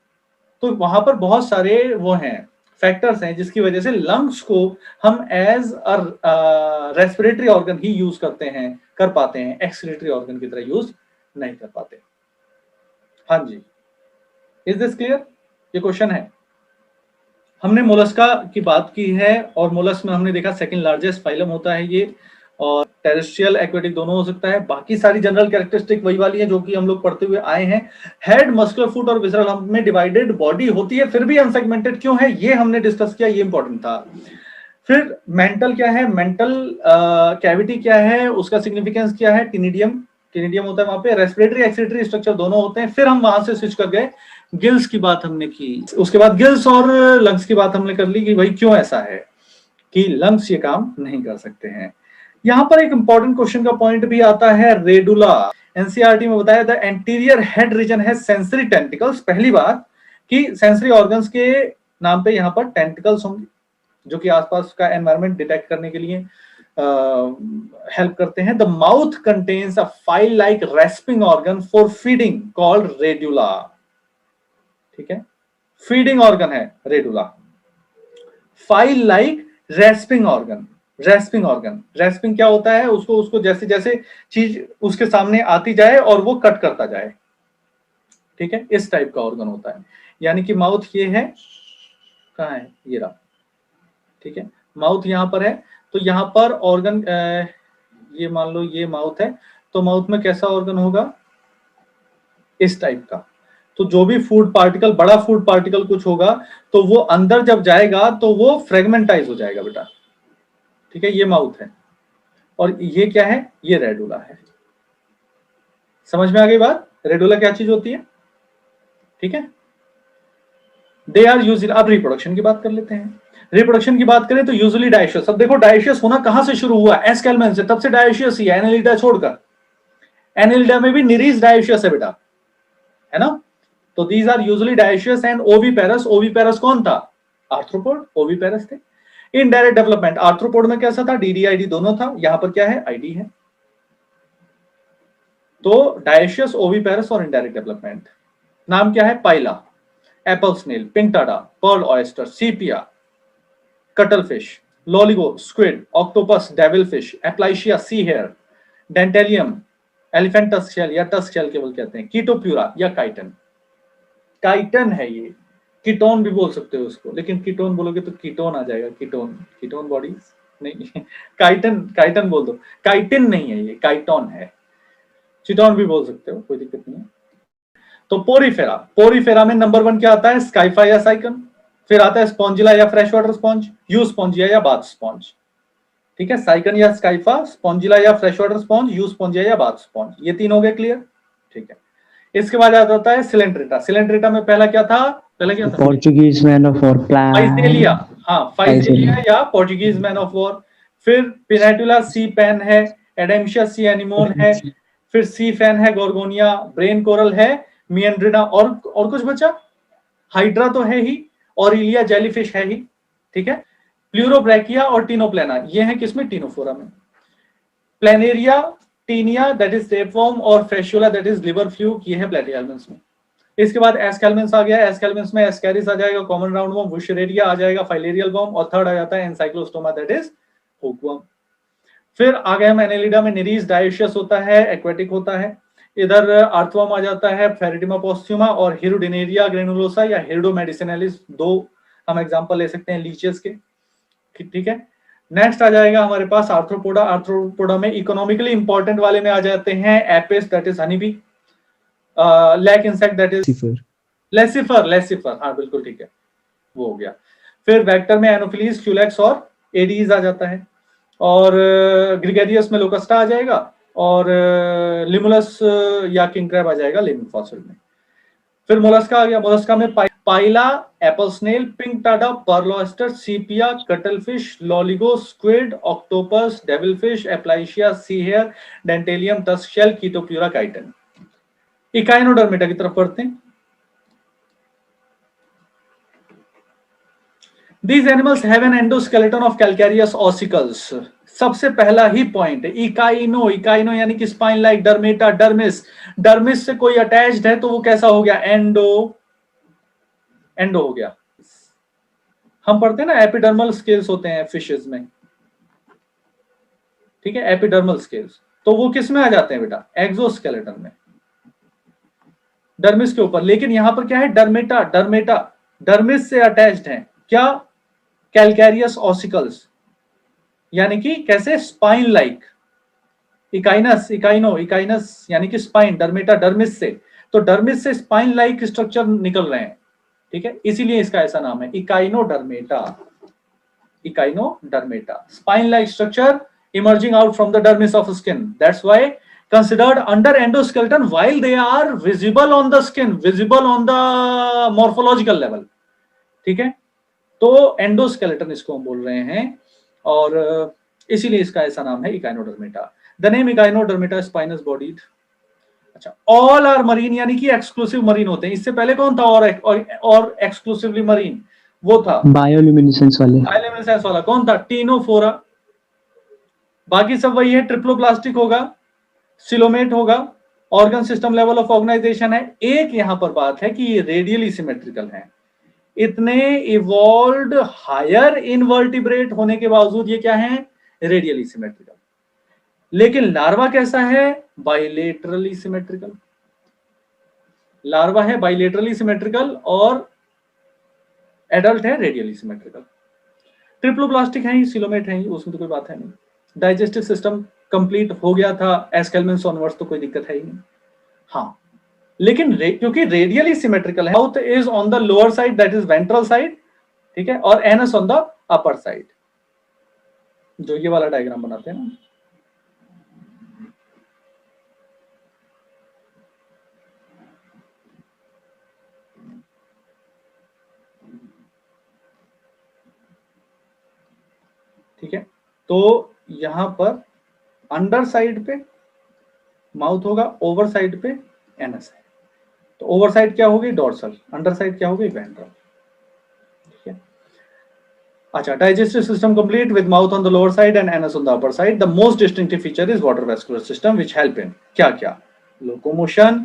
तो वहां पर बहुत सारे वो हैं, फैक्टर्स हैं, जिसकी वजह से लंग्स को हम एज अ रेस्पिरेटरी ऑर्गन ही यूज कर पाते हैं, एक्सक्रीटरी ऑर्गन की तरह यूज नहीं कर पाते। हाँ जी, इज दिस क्लियर? ये क्वेश्चन है। हमने मोलस्का की बात की है, और मोलस्क में हमने देखा सेकंड लार्जेस्ट फाइलम होता है ये, और टेरेस्ट्रियल एक्वेटिक दोनों हो सकता है। बाकी सारी जनरल कैरेक्टरिस्टिक वही वाली है जो कि हम लोग पढ़ते हुए आए हैं। हेड, मस्कुलर फुट और विसरल हम्प में डिवाइडेड बॉडी होती है, फिर भी अनसेगमेंटेड क्यों है, ये हमने डिस्कस किया, ये इंपॉर्टेंट था। फिर मेंटल क्या है, मेंटल कैविटी क्या है, उसका सिग्निफिकेंस क्या है, टिनिडियम होता है वहां पे। रेस्पिरेटरी एक्सक्रीटरी स्ट्रक्चर दोनों होते हैं। फिर हम वहां से स्विच कर गए, गिल्स की बात हमने की, उसके बाद गिल्स और लंग्स की बात हमने कर ली कि भाई क्यों ऐसा है कि लंग्स ये काम नहीं कर सकते हैं। यहां पर एक इंपॉर्टेंट क्वेश्चन का पॉइंट भी आता है, रेडुला। एनसीईआरटी में बताया द एंटीरियर हेड रीजन है सेंसरी टेंटिकल्स। पहली बात कि सेंसरी ऑर्गन्स के नाम पे यहां पर टेंटिकल्स होंगे, जो कि आसपास का एनवायरनमेंट डिटेक्ट करने के लिए हेल्प करते हैं। The mouth contains a file like respiring organ for feeding called radula. ठीक है, फीडिंग ऑर्गन है radula. File like respiring organ, respiring क्या होता है, उसको जैसे जैसे चीज उसके सामने आती जाए और वो कट करता जाए। ठीक है, इस टाइप का ऑर्गन होता है। यानी कि माउथ ये है, कहाँ है, ये रहा। ठीक है, माउथ यहां पर है, तो यहां पर ऑर्गन, ये मान लो ये माउथ है, तो माउथ में कैसा ऑर्गन होगा, इस टाइप का। तो जो भी फूड पार्टिकल, बड़ा फूड पार्टिकल कुछ होगा, तो वो अंदर जब जाएगा तो वो फ्रेगमेंटाइज हो जाएगा बेटा। ठीक है, ये माउथ है, और ये क्या है, ये रेडुला है। समझ में आ गई बात? रेडुला क्या चीज होती है? ठीक है, दे आर यूजुअली। अब रिप्रोडक्शन की बात कर लेते हैं। रिप्रोडक्शन की बात करें तो यूजुअली डायशियस। अब देखो डायशियस होना कहां से शुरू हुआ, एस्केलमेन से, तब से डायशियस ही है, एनालिडा छोड़कर। एनालिडा में भी निरीज डायशियस है बेटा, है ना। तो these are usually dioecious and oviparous. Oviparous कौन था? आर्थ्रोपोड, ओविपेरस थे। इनडायरेक्ट डेवलपमेंट, आर्थ्रोपोड में कैसा था, डीडीआईडी दोनों था, यहां पर क्या है, आईडी है। तो डायशियस, ओविपेरस और इनडायरेक्ट डेवलपमेंट। नाम क्या है, Pila, apple snail, Pinctada, pearl oyster, Sepia, cuttle fish, Loligo, squid, octopus, devil fish, Aplysia, sea hare, Dentalium, elephant's shell या टस्क शेल केवल कहते हैं, कीटोप्यूरा या काइटन। काइटन है ये, कीटोन भी बोल सकते हो उसको, लेकिन कीटोन बोलोगे तो कीटोन आ जाएगा, कीटोन बॉडीज। नहीं, काइटन, काइटन बोल दो, काइटिन नहीं है ये, काइटोन है, चिटोन भी बोल सकते हो, कोई दिक्कत नहीं है। तो पोरीफेरा, पोरीफेरा में नंबर 1 क्या आता है? स्काइफा या साइकन, फिर आता है स्पॉन्जिला या fresh water sponge, you Spongia या बाथ स्पॉन्ज। ठीक है, साइकन या स्काइफा, स्पॉन्जिला या fresh water sponge, you Spongia या बाथ स्पॉन्ज, ये तीन हो गए क्लियर। ठीक है, इसके बाद आ जाता है सिलेंड्रेटा। सिलेंड्रेटा में पहला क्या था? पहला क्या था? Portuguese man of war, Physalia, हाँ फाइसेलिया या पोर्चुगीज मैन ऑफ वॉर। फिर पिनेटुला सी पेन है, एडेम्शिया सी एनिमोन है, फिर सी फैन है, गोर्गोनिया, ब्रेन कोरल है, मियंड्रिना, और कुछ बचा? हाइड्रा तो है ही, ऑरिलिया जेलीफिश है ही। ठीक है, प्लूरोब्रैकिया और टीनोप्लेना, ये है किसमें? टीनोफोरा में। Planaria, taenia that is tapeworm, और fasciola that is liver fluke, ये है प्लेटिहेल्मिन्थ में। इसके बाद एस्केल्मेंस आ गया, एस्केल्मेंस में एस्कैरिस आ जाएगा, कॉमन राउंड वर्म, बुशरेरिया आ जाएगा, फाइलेरियल वर्म, और थर्ड आ जाता है एनसाइक्लोस्टोमा दैट इज हुकवर्म। फिर आ गया हम एनेलिडा में, निरीज डायोशियस होता है, एक्वेटिक होता है। इधर अर्थवर्म आ जाता है, फेरिडिमा पोस्ट्यूमा, और हिरुडिनेरिया ग्रेनुलोसा या हिरुडो मेडिसिनलिस, दो हम एग्जांपल ले सकते हैं लीचेस के। ठीक है, नेक्स्ट आ जाएगा हमारे पास आर्थ्रोपोडा। आर्थ्रोपोडा में इकोनॉमिकली इंपॉर्टेंट वाले में आ जाते हैं Apis that is honeybee, lac insect that is Laccifer, Laccifer, हाँ बिल्कुल ठीक है, वो हो गया। फिर वेक्टर में एनोफिलीज, क्यूलेक्स और एडीज आ जाता है, और ग्रिगेरियस में लोकस्टा आ जाएगा, और लिमुलस या किंग क्रैब आ जाएगा लिविंग फॉसिल में। फिर मोलस्का आ गया, मोलस्का में Pila, apple snail, Pinctada, pearl oyster, Sepia, cuttlefish, Loligo, squid, octopus, devilfish, Aplysia, sea hare, Dentalium, tusk shell, Chaetopleura, chiton. Echinodermata की तरफ बढ़ते हैं। These animals have an endoskeleton of calcareous ossicles. सबसे पहला ही point है इकाइनो, इकाइनो यानी कि spine like, डर्मेटा, dermis, dermis से कोई अटैच्ड है तो वो कैसा हो गया? एंडो, एंडो हो गया। हम पढ़ते हैं ना एपिडर्मल स्केल्स होते हैं फिशेस में, ठीक है, एपिडर्मल स्केल्स, तो वो किस में आ जाते हैं बेटा? एक्सोस्केलेटन में, डर्मिस के ऊपर। लेकिन यहां पर क्या है? डर्मेटा, डर्मेटा डर्मिस से अटैच्ड है, क्या? कैलकैरियस ऑसिकल्स, यानी कि कैसे? Spine like. इकाइनस, इकाइनो, इकाइनस यानी कि स्पाइन, डर्मेटा डर्मिस से, तो डर्मिस से स्पाइन लाइक स्ट्रक्चर निकल रहे हैं, ठीक है, इसीलिए इसका ऐसा नाम है Echinodermata, Echinodermata, spine like structure emerging out from the dermis of skin. That's why considered under endoskeleton while they are visible on the skin, visible on the morphological level. ठीक है, तो एंडोस्केलेटन इसको हम बोल रहे हैं, और इसीलिए इसका ऐसा नाम है Echinodermata. The name Echinodermata spinous bodied. अच्छा, ऑल आर मरीन यानी कि एक्सक्लूसिव मरीन होते हैं। इससे पहले कौन था और एक्सक्लूसिवली मरीन? वो था बायोल्यूमिनेसेंस वाले, बायोल्यूमिनेसेंस वाला कौन था? टीनोफोरा। बाकी सब वही है, ट्रिप्लोप्लास्टिक होगा, सिलोमेट होगा, organ system level of organisation है। एक यहां पर बात है कि ये रेडियली सिमेट्रिकल है, इतने इवॉल्व्ड हायर इनवर्टिब्रेट होने के बावजूद ये क्या है? Radially symmetrical. लेकिन लार्वा कैसा है? Bilaterally symmetrical. लार्वा है बाइलेटरली सिमेट्रिकल और एडल्ट है रेडियली सिमेट्रिकल। ट्रिप्लोप्लास्टिक है ही, सिलोमेट है ही, उसमें तो कोई बात है नहीं। डाइजेस्टिव सिस्टम कंप्लीट हो गया था एस्केल्मेंस ऑनवर्ड्स, तो कोई दिक्कत है ही नहीं। हाँ, लेकिन क्योंकि रेडियली सिमेट्रिकल है, mouth is on the lower side that is ventral side, ठीक है, और anus on the upper side, जो ये वाला डायग्राम बनाते हैं ना। ठीक है, तो यहां पर अंडर साइड पे माउथ होगा, ओवर साइड पे एनस है, तो ओवर साइड क्या होगी? डोर्सल, अंडर साइड क्या होगी? वेंट्रल। ठीक है, अच्छा, digestive system complete with mouth on the lower side and anus on the upper side. The most distinctive feature is water vascular system which help in क्या क्या? Locomotion,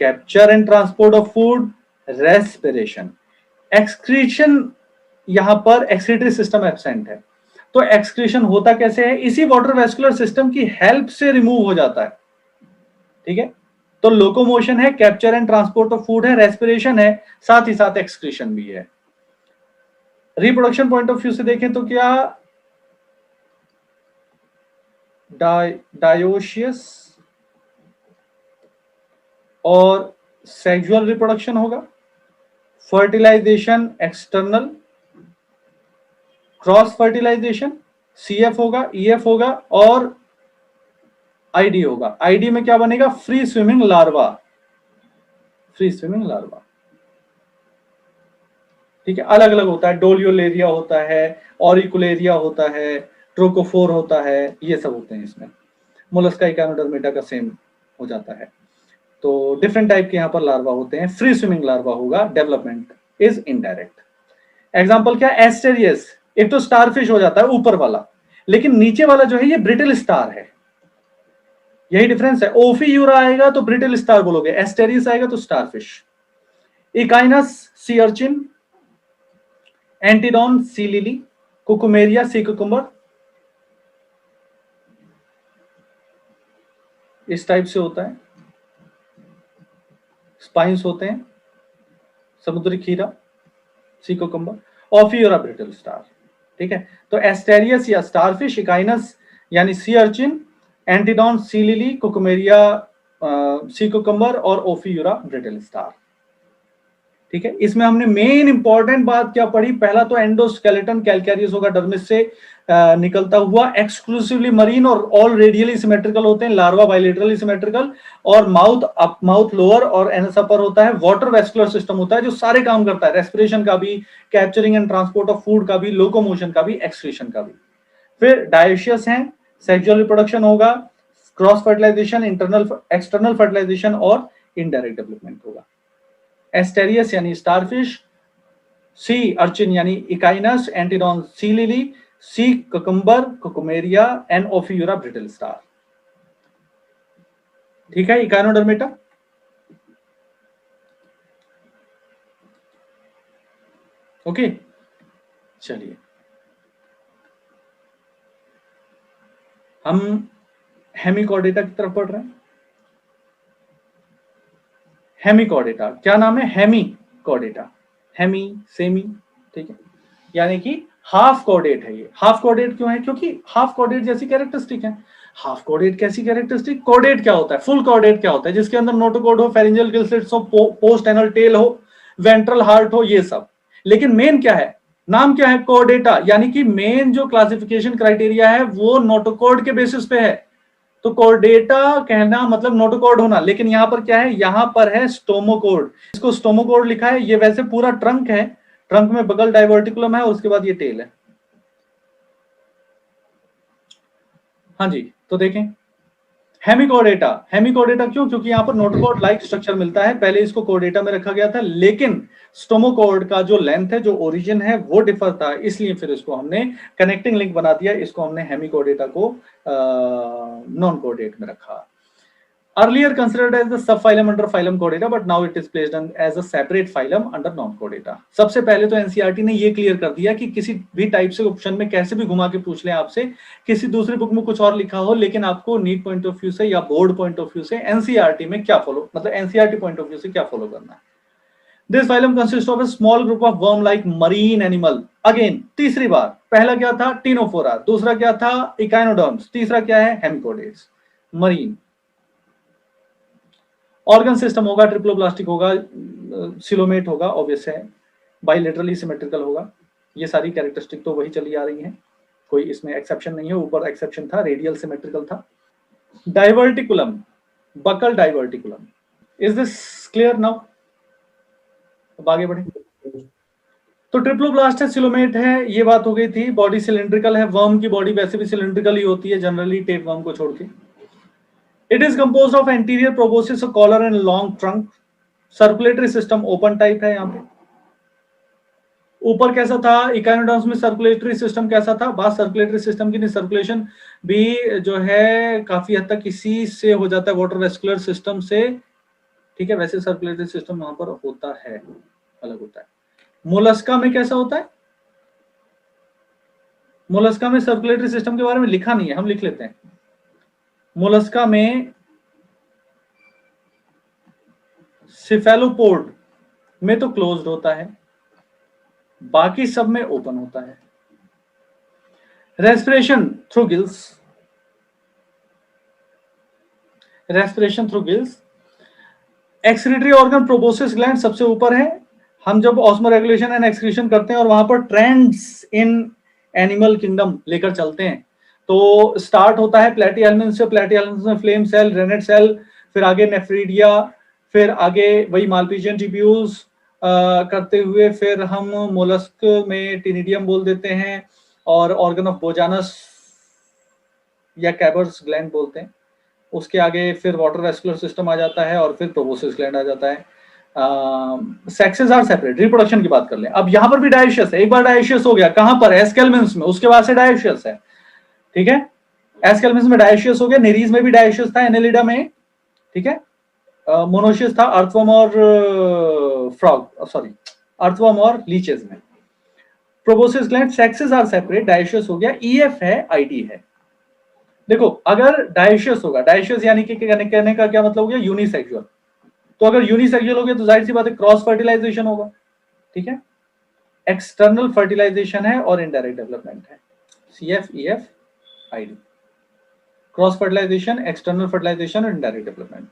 capture and transport of food, respiration. Excretion, यहां पर excretory system absent है, तो excretion होता कैसे है? इसी वाटर वेस्कुलर सिस्टम की हेल्प से रिमूव हो जाता है, ठीक है। तो लोकोमोशन है, capture and transport of food है, रेस्पिरेशन है, साथ ही साथ एक्सक्रीशन भी है। रिप्रोडक्शन पॉइंट ऑफ व्यू से देखें तो क्या डायोशियस और सेक्सुअल रिप्रोडक्शन होगा, fertilisation external, cross fertilisation CF होगा, EF होगा और ID होगा। ID में क्या बनेगा? Free swimming larva, free swimming larva. ठीक है, अलग अलग होता है, डोलियोलेरिया होता है, ऑरिकुलेरिया होता है, ट्रोकोफोर होता है, ये सब होते हैं इसमें। मोलस्का इकानोडर्मेटा का सेम हो जाता है। तो डिफरेंट टाइप के यहाँ पर लार्वा होते हैं। फ्री स्विमिंग लार्वा होगा, डेवलपमेंट इज इनडायरेक्ट। एग्जाम्पल क्या? एस्टेरियस, एक तो स्टारफिश हो जाता है ऊपर वाला, लेकिन नीचे वाला जो है ये ब्रिटल स्टार है, यही डिफरेंस है। ओफीयूरा आएगा तो ब्रिटल स्टार बोलोगे, एस्टेरियस आएगा तो starfish. Echinus sea urchin, Antedon sea lily, Cucumaria sea cucumber, इस टाइप से होता है। स्पाइंस होते हैं, समुद्री खीरा sea cucumber, Ophiura brittle star. ठीक है, तो एस्टेरियस या स्टारफिश, इकाइनस यानी sea urchin, Antedon sea lily, Cucumaria sea cucumber और ओफियोरा ब्रिटल स्टार। ठीक है, इसमें हमने मेन इंपॉर्टेंट बात क्या पढ़ी? पहला तो एंडोस्केलेटन कैलकैरियस होगा, डर्मिस से निकलता हुआ, एक्सक्लूसिवली मरीन और ऑल रेडियली सिमेट्रिकल होते हैं, लार्वा बाइलेटरली सिमेट्रिकल, और माउथ अप, माउथ लोअर और एनस अपर होता है। वाटर वेस्कुलर सिस्टम होता है जो सारे काम करता है, रेस्पिरेशन का भी, capturing and transport of food का भी, लोकोमोशन का भी, एक्सक्रीशन का भी। फिर डायोशियस है, सेक्सुअल रिप्रोडक्शन होगा, cross fertilisation, internal external fertilisation और इनडायरेक्ट डेवलपमेंट होगा। एस्टेरियस यानी स्टारफिश, सी अर्चिन यानी Echinus, Antedon sea lily, sea cucumber Cucumaria and Ophiura brittle star. ठीक है, इकानोडर्मेटा। ओके, चलिए हम हेमिकॉर्डेटा की तरफ बढ़ रहे हैं। हेमिकॉर्डेटा, क्या नाम है? हेमिकॉर्डेटा, हेमी सेमी, ठीक है, यानी कि हाफ कॉर्डेट है ये। हाफ कॉर्डेट क्यों है? क्योंकि हाफ कॉर्डेट जैसी कैरेक्टरिस्टिक है। हाफ कॉर्डेट कैसी कैरेक्टरिस्टिक? कॉर्डेट क्या होता है? फुल कॉर्डेट क्या होता है? जिसके अंदर नोटोकॉर्ड हो, फेरिंजियल गिल स्लिट्स हो, पोस्ट एनल टेल हो, वेंट्रल हार्ट हो, ये सब। लेकिन मेन क्या है? नाम क्या है? कॉर्डेटा, यानी कि मेन जो क्लासिफिकेशन क्राइटेरिया है वो नोटोकॉर्ड के बेसिस पे है। तो कॉर्डेटा कहना मतलब नोटोकॉर्ड होना, लेकिन यहां पर क्या है? यहां पर है स्टोमोकॉर्ड, इसको स्टोमोकॉर्ड लिखा है। ये वैसे पूरा ट्रंक है, ट्रंक में बगल डाइवर्टिकुलम है और उसके बाद ये टेल है। हाँ जी, तो देखें हेमिकॉर्डेटा। हेमिकॉर्डेटा क्यों? क्योंकि यहां पर नोटोकॉर्ड लाइक स्ट्रक्चर मिलता है। पहले इसको कॉर्डेटा में रखा गया था, लेकिन स्टोमोकॉर्ड का जो लेंथ है, जो ओरिजिन है, वो डिफर था, इसलिए फिर इसको हमने कनेक्टिंग लिंक बना दिया, इसको हमने हेमिकॉर्डेटा को नॉन कॉर्डेट में रखा। Earlier considered as the subphylum under phylum Chordata, but now it is placed as a separate phylum under non-Chordata. सबसे पहले तो एनसीईआरटी ने ये क्लियर कर दिया कि किसी भी टाइप से ऑप्शन में कैसे भी घुमा के पूछ ले आपसे, किसी दूसरी बुक में कुछ और लिखा हो, लेकिन आपको नीट पॉइंट ऑफ व्यू से या बोर्ड पॉइंट ऑफ व्यू से एनसीईआरटी में क्या फॉलो, मतलब एनसीईआरटी पॉइंट ऑफ व्यू से क्या फॉलो करना है। This phylum consists of a small group of worm-like marine animal. Again, तीसरी बार, पहला क्या था? टीनोफोरा, दूसरा क्या था? इकाइनोडर्म्स, तीसरा क्या है? हेमिकोडेट्स, मरीन। ऑर्गन सिस्टम होगा, ट्रिप्लोब्लास्टिक होगा, सिलोमेट होगा, ऑब्वियस है, बाइलेटरली सिमेट्रिकल होगा। ये सारी कैरेक्टरिस्टिक तो वही चली आ रही हैं, कोई इसमें एक्सेप्शन नहीं है। ऊपर एक्सेप्शन था, रेडियल सिमेट्रिकल था। Diverticulum, buccal diverticulum, is this clear now? अब आगे बढ़े। तो ट्रिप्लोब्लास्ट है, सिलोमेट है, ये बात हो गई थी। बॉडी सिलिंड्रिकल है, वर्म की बॉडी वैसे भी सिलिंड्रिकल ही होती है जनरली, टेप वर्म को छोड़ के। It is composed of anterior proboscis, a collar and long trunk. Circulatory system open type है यहाँ पे। ऊपर कैसा था? इकाइनोडर्म्स में सर्कुलेटरी सिस्टम कैसा था? बात सर्कुलेटरी सिस्टम की नहीं, सर्कुलेशन भी जो है काफी हद तक इसी से हो जाता है, वाटर वेस्कुलर सिस्टम से। ठीक है, वैसे सर्कुलेटरी सिस्टम वहां पर होता है, अलग होता है। मोलस्का में कैसा होता है? मोलस्का में सर्कुलेटरी सिस्टम के बारे में लिखा नहीं है, हम लिख लेते हैं। मोलस्का में सिफेलोपोड में तो क्लोज्ड होता है, बाकी सब में ओपन होता है। Respiration through gills, respiration through gills. Excretory organ proboscis gland सबसे ऊपर है। हम जब ऑस्मो रेगुलेशन एंड एक्सक्रीशन करते हैं और वहां पर ट्रेंड्स इन एनिमल किंगडम लेकर चलते हैं, तो स्टार्ट होता है प्लेटिहेल्मिन्थ से, प्लेटिहेल्मिन्थ में फ्लेम सेल, रेनेट सेल, फिर आगे नेफ्रीडिया, फिर आगे वही मालपीजियन ट्यूब्यूल्स करते हुए फिर हम मोलस्क में टिनिडियम बोल देते हैं, और ऑर्गन ऑफ बोजानस या कैबर्स ग्लैंड बोलते हैं। उसके आगे फिर वाटर वेस्कुलर सिस्टम आ जाता है और फिर प्रोबोसिस ग्लैंड आ जाता है। Sexes are separate. रिप्रोडक्शन की बात कर लें, अब यहां पर भी डायोशियस है। एक बार डायोशियस हो गया कहां पर, एस्केल्मेंस में, उसके बाद से डायोशियस है, ठीक है। एस्केल्मेंस में डायोशियस हो गया, नेरीज में भी डायोशियस था, एनेलिडा में, ठीक है। मोनोशियस था अर्थवर्म और फ्रॉग, सॉरी अर्थवर्म और लीचेस में। Proboscis gland, sexes are separate, dioecious हो गया, ईएफ है, आईडी है। देखो अगर डायोशियस होगा, डायोशियस यानी कि कहने का क्या मतलब हो गया, यूनिसेक्सुअल। तो अगर यूनिसेक्सुअल हो गया तो जाहिर सी बात है क्रॉस फर्टिलाइजेशन होगा, ठीक है। एक्सटर्नल फर्टिलाइजेशन है और इनडायरेक्ट डेवलपमेंट है, CF EF ID. Cross fertilisation, external fertilisation और indirect development.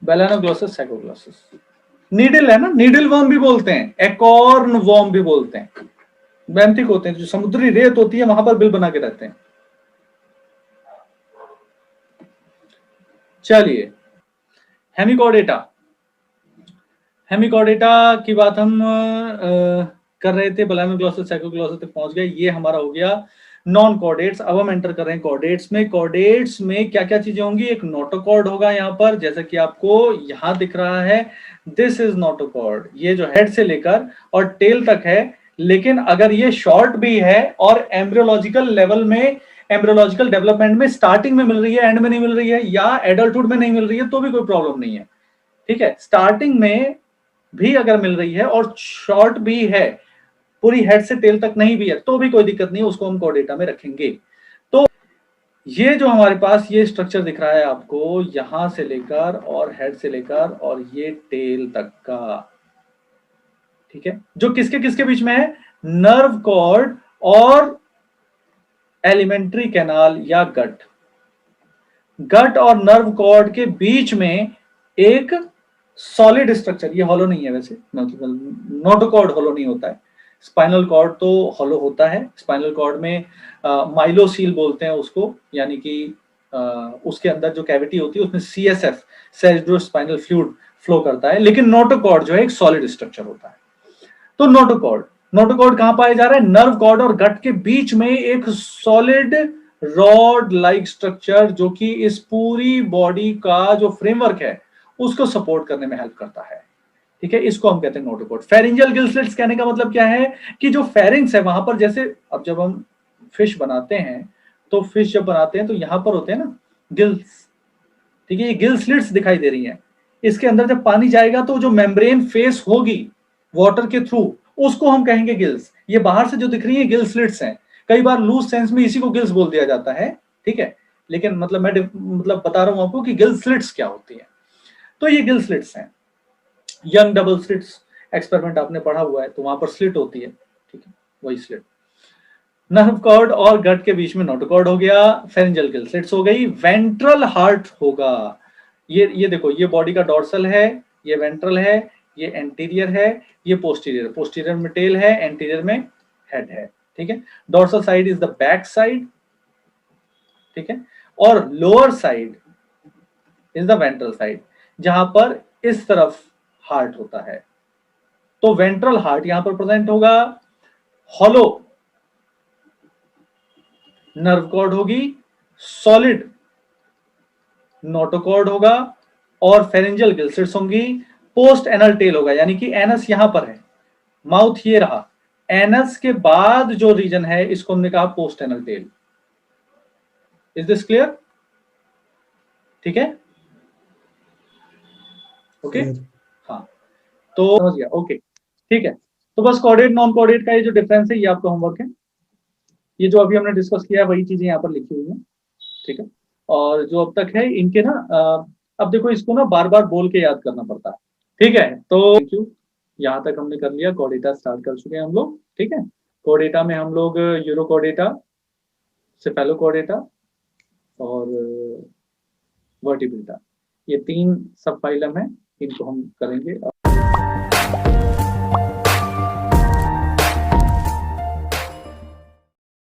Balanoglossus, saccoglossus. Needle है ना, नीडल वर्म भी बोलते हैं, एकॉर्न वर्म भी बोलते हैं। बेंथिक होते हैं, जो समुद्री रेत होती है वहां पर बिल बना के रहते हैं। चलिए, हेमिकॉर्डेटा। हेमिकॉर्डेटा की बात हम कर रहे थे, बेलानोग्लोसस साइकोग्लोसस तक पहुंच गए। ये हमारा हो गया नॉन कॉर्डेट्स। अब हम एंटर कर रहे हैं कॉर्डेट्स में। कॉर्डेट्स में क्या क्या चीजें होंगी, एक नोटोकॉर्ड होगा यहाँ पर, जैसा कि आपको यहाँ दिख रहा है, दिस इज नोटोकॉर्ड। ये जो हेड से लेकर और टेल तक है, लेकिन अगर ये शॉर्ट भी है और एम्ब्रियोलॉजिकल लेवल में, एम्ब्रियोलॉजिकल डेवलपमेंट में स्टार्टिंग में मिल रही है, एंड में नहीं मिल रही है, या एडल्टहुड में नहीं मिल रही है, तो भी कोई प्रॉब्लम नहीं है, ठीक है। स्टार्टिंग में भी अगर मिल रही है और शॉर्ट भी है, पूरी हेड से टेल तक नहीं भी है, तो भी कोई दिक्कत नहीं है, उसको हम कॉर्डेटा में रखेंगे। तो ये जो हमारे पास ये स्ट्रक्चर दिख रहा है आपको, यहां से लेकर और हेड से लेकर और ये टेल तक का, ठीक है, जो किसके किसके बीच में है, नर्व कॉर्ड और एलिमेंट्री कैनाल या गट। गट और नर्व कॉर्ड के बीच में एक सॉलिड स्ट्रक्चर, ये हॉलो नहीं है वैसे, मतलब नोटोकॉर्ड हॉलो नहीं होता है। स्पाइनल कॉर्ड तो हॉलो होता है। स्पाइनल कॉर्ड में माइलोसील बोलते हैं उसको, यानी कि उसके अंदर जो कैविटी होती है उसमें सीएसएफ, सेरेब्रोस्पाइनल फ्लूइड फ्लो करता है, लेकिन नोटोकॉर्ड जो है एक सॉलिड स्ट्रक्चर होता है। तो नोटोकॉर्ड कहां पाया जा रहा है, नर्व कॉर्ड और गट के बीच में एक सॉलिड रॉड लाइक स्ट्रक्चर, जो कि इस पूरी बॉडी का जो फ्रेमवर्क है उसको सपोर्ट करने में हेल्प करता है, ठीक है। इसको हम कहते हैं नोटोकॉर्ड। फेरिंजियल गिल स्लिट्स कहने का मतलब क्या है कि जो फेरिंग्स है वहां पर, जैसे अब जब हम फिश बनाते हैं, तो फिश जब बनाते हैं तो यहां पर होते हैं ना गिल्स, ठीक है। ये गिल स्लिट्स दिखाई दे रही हैं। इसके अंदर जब पानी जाएगा तो जो मेम्ब्रेन फेस होगी वाटर के थ्रू, उसको हम कहेंगे गिल्स। ये बाहर से जो दिख रही है गिल स्लिट्स हैं। कई बार लूज सेंस में इसी को गिल्स बोल दिया जाता है, ठीक है, लेकिन मतलब मैं बता रहा हूं आपको कि गिल स्लिट्स क्या होती है। तो ये गिल स्लिट्स हैं। यंग डबल स्लिट्स एक्सपेरिमेंट आपने पढ़ा हुआ है, तो वहां पर स्लिट होती है, ठीक है, वही स्लिट। नर्व कॉर्ड और गट के बीच में नोटोकॉर्ड हो गया, फेरिंजियल गिल स्लिट्स हो गई। वेंट्रल हार्ट होगा। ये देखो, ये बॉडी का डॉर्सल है, ये वेंट्रल है, ये एंटीरियर है, ये पोस्टीरियर। पोस्टीरियर में टेल है, एंटीरियर में हेड है, ठीक है। Dorsal side is the back side, ठीक है, और lower side is the ventral side, जहां पर इस तरफ हार्ट होता है। तो वेंट्रल हार्ट यहां पर प्रेजेंट होगा। हॉलो नर्व कॉर्ड होगी, सॉलिड नोटोकॉर्ड होगा और फेरिंजियल गिल स्लिट्स होंगी। पोस्ट एनल टेल होगा, यानी कि एनस यहां पर है, माउथ ये रहा, एनस के बाद जो रीजन है इसको हमने कहा post anal tail. Is this clear? ठीक है, ओके, हाँ, तो समझ गया, ओके, ठीक है। तो बस कॉर्डेट नॉन कॉर्डेट का ये जो डिफरेंस है ये आपका होमवर्क है। ये जो अभी हमने डिस्कस किया वही चीजें यहाँ पर लिखी हुई हैं, ठीक है। और जो अब तक है इनके ना, अब देखो इसको ना बार बार बोल के याद करना पड़ता है, ठीक है। तो थैंक यू, यहाँ तक हमने कर लिया। कॉर्डेटा स्टार्ट कर चुके हैं हम लोग, ठीक है। कॉर्डेटा में हम लोग यूरोकॉर्डेटा, सेफेलोकॉर्डेटा, और वर्टिब्रेटा, ये 3 सब फाइलम है, इनको हम करेंगे